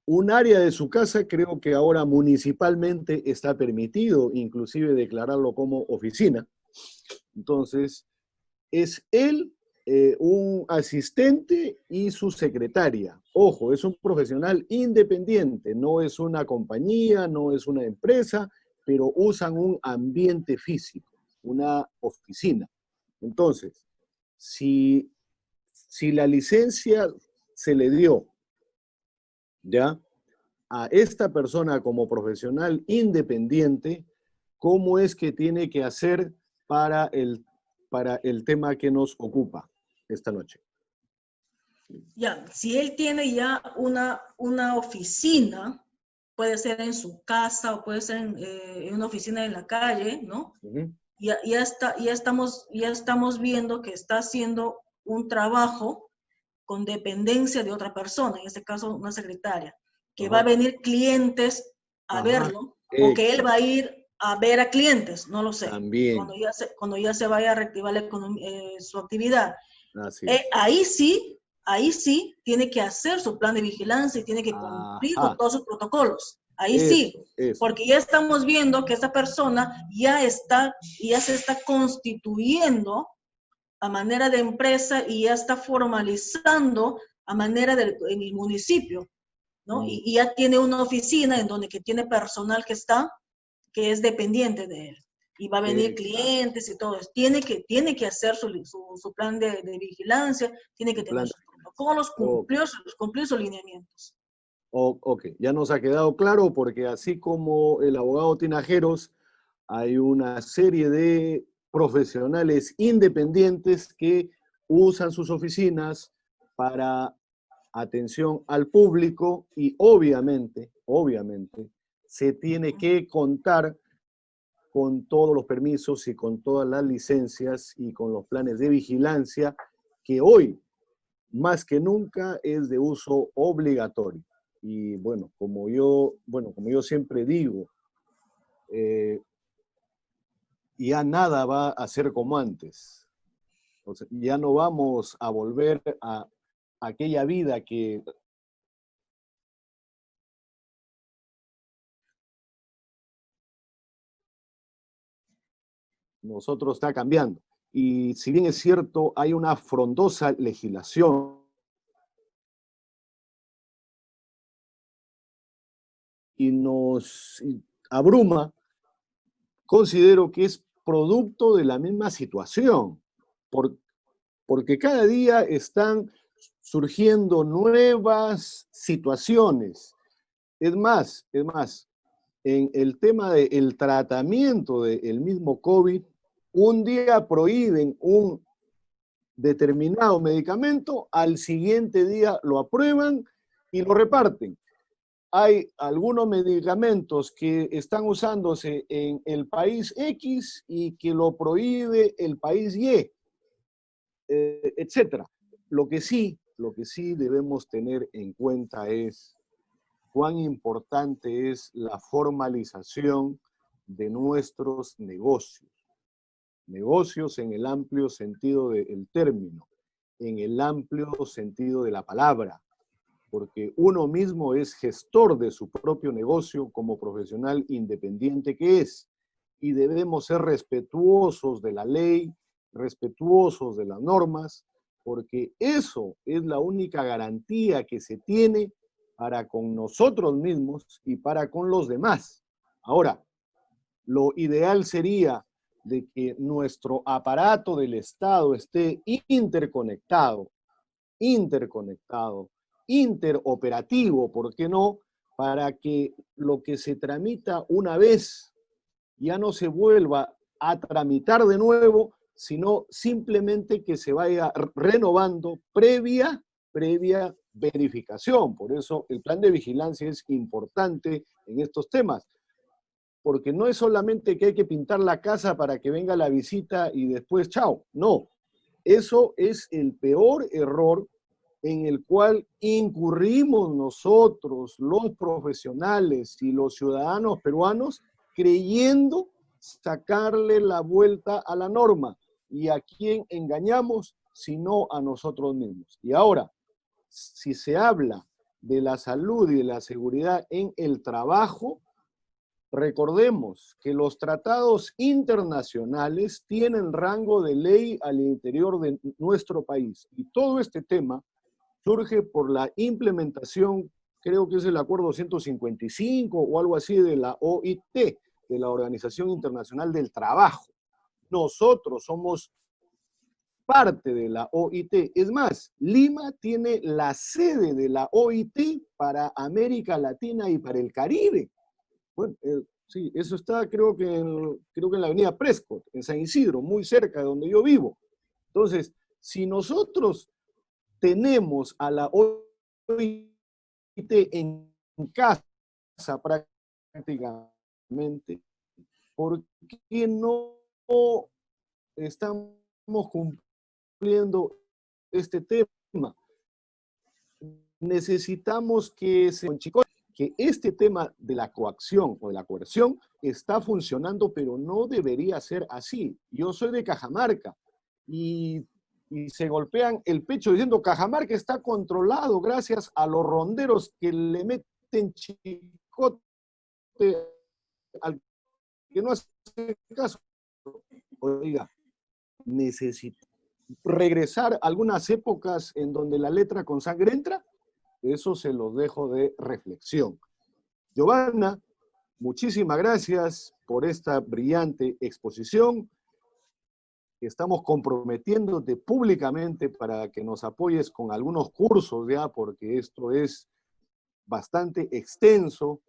Un área de su casa creo que ahora municipalmente está permitido inclusive declararlo como oficina. Entonces, es él, un asistente y su secretaria. Ojo, es un profesional independiente, no es una compañía, no es una empresa, pero usan un ambiente físico, una oficina. Entonces, si la licencia se le dio, ¿ya?, a esta persona como profesional independiente, ¿cómo es que tiene que hacer para el tema que nos ocupa esta noche? Ya, si él tiene ya una oficina, puede ser en su casa o puede ser en una oficina en la calle, ¿no? Ya estamos viendo que está haciendo un trabajo con dependencia de otra persona, en este caso una secretaria, que va a venir clientes a verlo, o que él va a ir a ver a clientes, no lo sé. También. Cuando ya se vaya a reactivar su actividad. Ahí sí tiene que hacer su plan de vigilancia y tiene que cumplir con todos sus protocolos. Ahí sí, porque ya estamos viendo que esta persona ya se está constituyendo a manera de empresa y ya está formalizando a manera en el municipio, ¿no? Y ya tiene una oficina en donde que tiene personal que es dependiente de él. Y va a venir clientes y todo eso. Tiene que hacer su plan de vigilancia, tiene que tener sus protocolos, cumplir sus lineamientos. Ok, ya nos ha quedado claro, porque así como el abogado Tinajeros, hay una serie de profesionales independientes que usan sus oficinas para atención al público y obviamente, se tiene que contar con todos los permisos y con todas las licencias y con los planes de vigilancia que hoy, más que nunca, es de uso obligatorio. Y bueno, como yo siempre digo, ya nada va a ser como antes. O sea, ya no vamos a volver a aquella vida que nosotros está cambiando. Y si bien es cierto, hay una frondosa legislación y nos abruma, considero que es producto de la misma situación, porque cada día están surgiendo nuevas situaciones. Es más, en el tema del tratamiento del mismo COVID, un día prohíben un determinado medicamento, al siguiente día lo aprueban y lo reparten. Hay algunos medicamentos que están usándose en el país X y que lo prohíbe el país Y, etcétera. Lo que sí debemos tener en cuenta es cuán importante es la formalización de nuestros negocios. Negocios en el amplio sentido del término, en el amplio sentido de la palabra, porque uno mismo es gestor de su propio negocio como profesional independiente que es, y debemos ser respetuosos de la ley, respetuosos de las normas, porque eso es la única garantía que se tiene para con nosotros mismos y para con los demás. Ahora, lo ideal sería de que nuestro aparato del Estado esté interconectado, interoperativo, ¿por qué no? Para que lo que se tramita una vez ya no se vuelva a tramitar de nuevo, sino simplemente que se vaya renovando previa verificación. Por eso el plan de vigilancia es importante en estos temas, porque no es solamente que hay que pintar la casa para que venga la visita y después chao, no. Eso es el peor error en el cual incurrimos nosotros, los profesionales y los ciudadanos peruanos, creyendo sacarle la vuelta a la norma. ¿Y a quién engañamos? Sino a nosotros mismos. Y ahora, si se habla de la salud y de la seguridad en el trabajo, recordemos que los tratados internacionales tienen rango de ley al interior de nuestro país. Y todo este tema surge por la implementación, creo que es el acuerdo 155 o algo así de la OIT, de la Organización Internacional del Trabajo. Nosotros somos parte de la OIT. Es más, Lima tiene la sede de la OIT para América Latina y para el Caribe. Bueno, sí, eso está creo que en la avenida Prescott, en San Isidro, muy cerca de donde yo vivo. Entonces, si nosotros tenemos a la OIT en casa prácticamente, ¿por qué no estamos cumpliendo este tema? Necesitamos que este tema de la coacción o de la coerción está funcionando, pero no debería ser así. Yo soy de Cajamarca y se golpean el pecho diciendo Cajamarca está controlado gracias a los ronderos que le meten chicote al que no hace caso. Oiga, necesito regresar a algunas épocas en donde la letra con sangre entra. Eso se los dejo de reflexión. Giovanna, muchísimas gracias por esta brillante exposición. Estamos comprometiéndote públicamente para que nos apoyes con algunos cursos ya, porque esto es bastante extenso.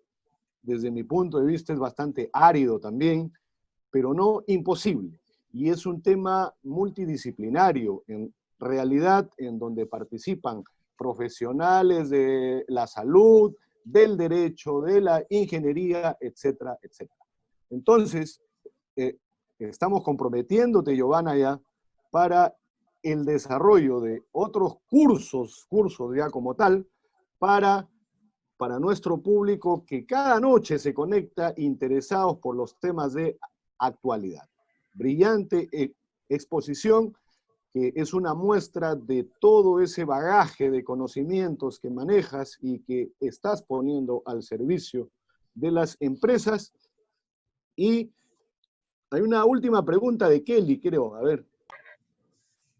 Desde mi punto de vista es bastante árido también, pero no imposible. Y es un tema multidisciplinario, en realidad, en donde participan profesionales de la salud, del derecho, de la ingeniería, etcétera, etcétera. Entonces, estamos comprometiéndote, Giovanna, ya para el desarrollo de otros cursos ya como tal, para nuestro público que cada noche se conecta interesados por los temas de actualidad. Brillante exposición que es una muestra de todo ese bagaje de conocimientos que manejas y que estás poniendo al servicio de las empresas. Y hay una última pregunta de Kelly, creo. A ver.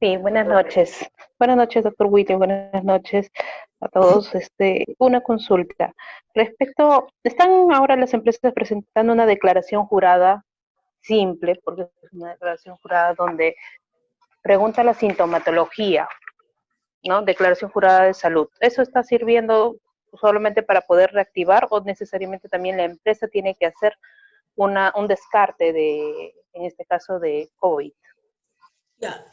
Sí, buenas noches. Buenas noches, doctor William. Buenas noches a todos. Una consulta. Están ahora las empresas presentando una declaración jurada simple, porque es una declaración jurada donde pregunta la sintomatología, ¿no? Declaración jurada de salud. ¿Eso está sirviendo solamente para poder reactivar o necesariamente también la empresa tiene que hacer un descarte en este caso, de COVID? Ya,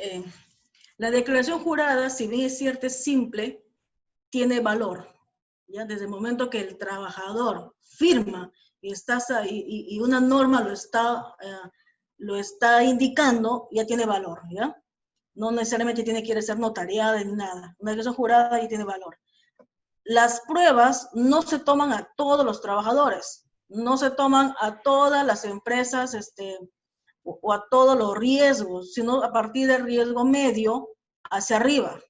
la declaración jurada, si bien es cierto, es simple, tiene valor. ¿Ya? Desde el momento que el trabajador firma y una norma lo está indicando, ya tiene valor, ¿ya? No necesariamente tiene que ser notariada ni nada. Una declaración jurada ya tiene valor. las pruebas no se toman a todos los trabajadores, no se toman a todas las empresas o a todos los riesgos, sino a partir del riesgo medio hacia arriba,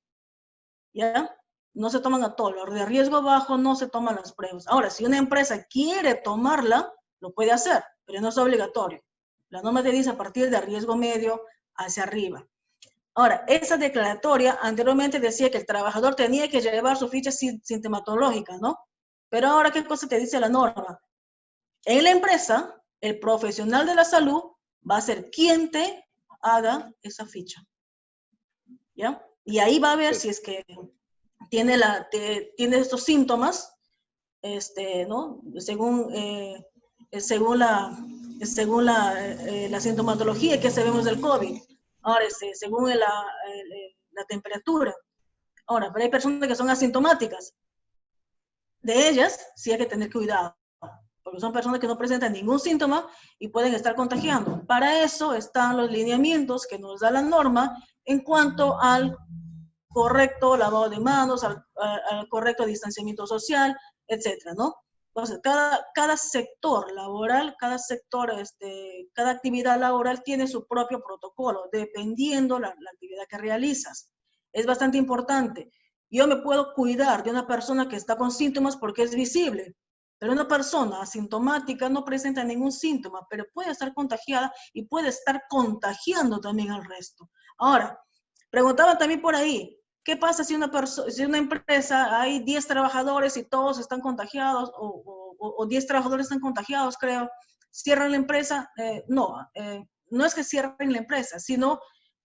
¿ya? No se toman a todos, los de riesgo bajo no se toman las pruebas. Ahora, si una empresa quiere tomarla, lo puede hacer, pero no es obligatorio. La norma te dice a partir de riesgo medio hacia arriba. Ahora, esa declaratoria anteriormente decía que el trabajador tenía que llevar su ficha sintomatológica, ¿no? Pero ahora, ¿qué cosa te dice la norma? En la empresa, el profesional de la salud va a ser quien te haga esa ficha, ¿ya? Y ahí va a ver si es que tiene estos síntomas, ¿no? Según la sintomatología que sabemos del COVID. Ahora, según la temperatura. Ahora, pero hay personas que son asintomáticas. De ellas, sí hay que tener cuidado, porque son personas que no presentan ningún síntoma y pueden estar contagiando. Para eso están los lineamientos que nos da la norma en cuanto al correcto lavado de manos, al correcto distanciamiento social, etcétera, ¿no? Entonces, cada sector laboral, cada sector, cada actividad laboral tiene su propio protocolo, dependiendo la actividad que realizas. Es bastante importante. Yo me puedo cuidar de una persona que está con síntomas porque es visible, pero una persona asintomática no presenta ningún síntoma, pero puede estar contagiada y puede estar contagiando también al resto. Ahora, preguntaba también por ahí, ¿qué pasa si una empresa hay 10 trabajadores y todos están contagiados o 10 trabajadores están contagiados, creo? ¿Cierran la empresa? No es que cierren la empresa, sino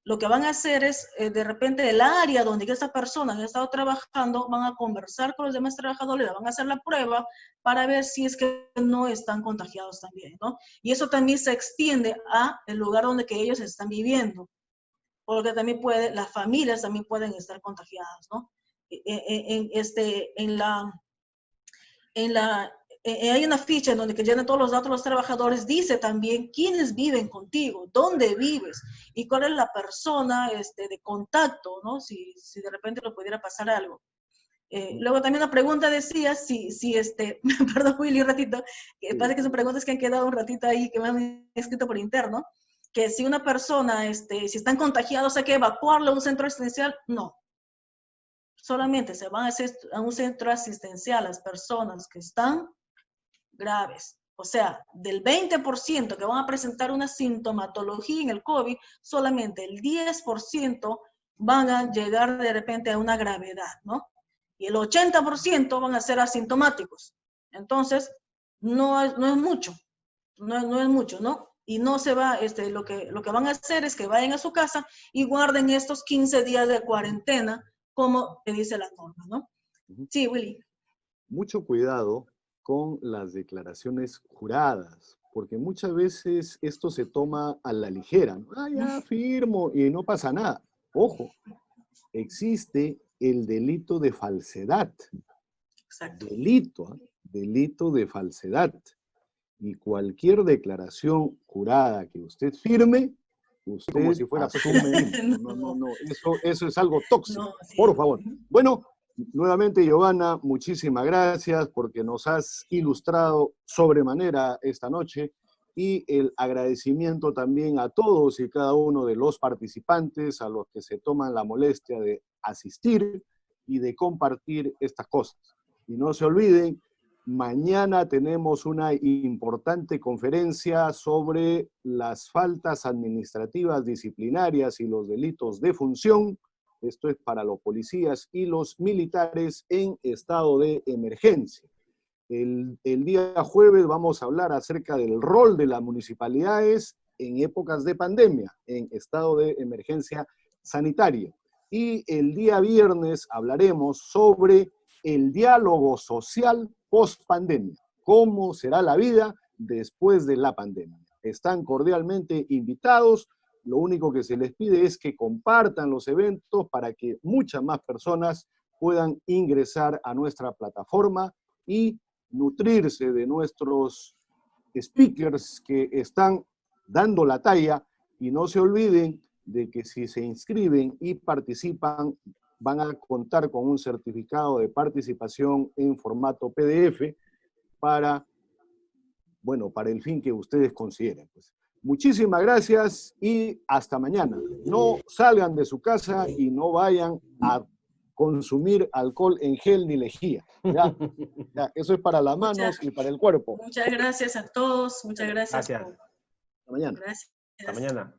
lo que van a hacer es, de repente, el área donde esta persona ha estado trabajando, van a conversar con los demás trabajadores, van a hacer la prueba para ver si es que no están contagiados también, ¿no? Y eso también se extiende a el lugar donde que ellos están viviendo, porque también las familias también pueden estar contagiadas, ¿no? Hay una ficha en donde que llenan todos los datos de los trabajadores, dice también quiénes viven contigo, dónde vives y cuál es la persona de contacto, ¿no? Si de repente le pudiera pasar algo. Luego también una pregunta decía, perdón Willy, un ratito, que pasa que son preguntas que han quedado un ratito ahí, que me han escrito por interno, que si una persona, si están contagiados, hay que evacuarlo a un centro asistencial, no. Solamente se van a un centro asistencial las personas que están graves. O sea, del 20% que van a presentar una sintomatología en el COVID, solamente el 10% van a llegar de repente a una gravedad, ¿no? Y el 80% van a ser asintomáticos. Entonces, no es mucho, no es mucho, ¿no? Y no se va, lo que van a hacer es que vayan a su casa y guarden estos 15 días de cuarentena, como te dice la norma, ¿no? Sí, Willy. Mucho cuidado con las declaraciones juradas, porque muchas veces esto se toma a la ligera, ¿no? Ah, ya firmo y no pasa nada. Ojo, existe el delito de falsedad. Exacto. Delito de falsedad. Y cualquier declaración jurada que usted firme, usted como si fuera asume. No, eso es algo tóxico. No, sí. Por favor. Bueno, nuevamente, Giovanna, muchísimas gracias porque nos has ilustrado sobremanera esta noche y el agradecimiento también a todos y cada uno de los participantes, a los que se toman la molestia de asistir y de compartir estas cosas. Y no se olviden, mañana tenemos una importante conferencia sobre las faltas administrativas disciplinarias y los delitos de función. Esto es para los policías y los militares en estado de emergencia. El día jueves vamos a hablar acerca del rol de las municipalidades en épocas de pandemia, en estado de emergencia sanitaria. Y el día viernes hablaremos sobre el diálogo social post-pandemia. ¿Cómo será la vida después de la pandemia? Están cordialmente invitados. Lo único que se les pide es que compartan los eventos para que muchas más personas puedan ingresar a nuestra plataforma y nutrirse de nuestros speakers que están dando la talla. Y no se olviden de que si se inscriben y participan van a contar con un certificado de participación en formato PDF para, bueno, para el fin que ustedes consideren. Pues. Muchísimas gracias y hasta mañana. No salgan de su casa y no vayan a consumir alcohol en gel ni lejía. ¿Ya? Ya, eso es para las manos y para el cuerpo. Muchas gracias a todos. Muchas gracias. Gracias. Hasta mañana. Gracias. Hasta mañana.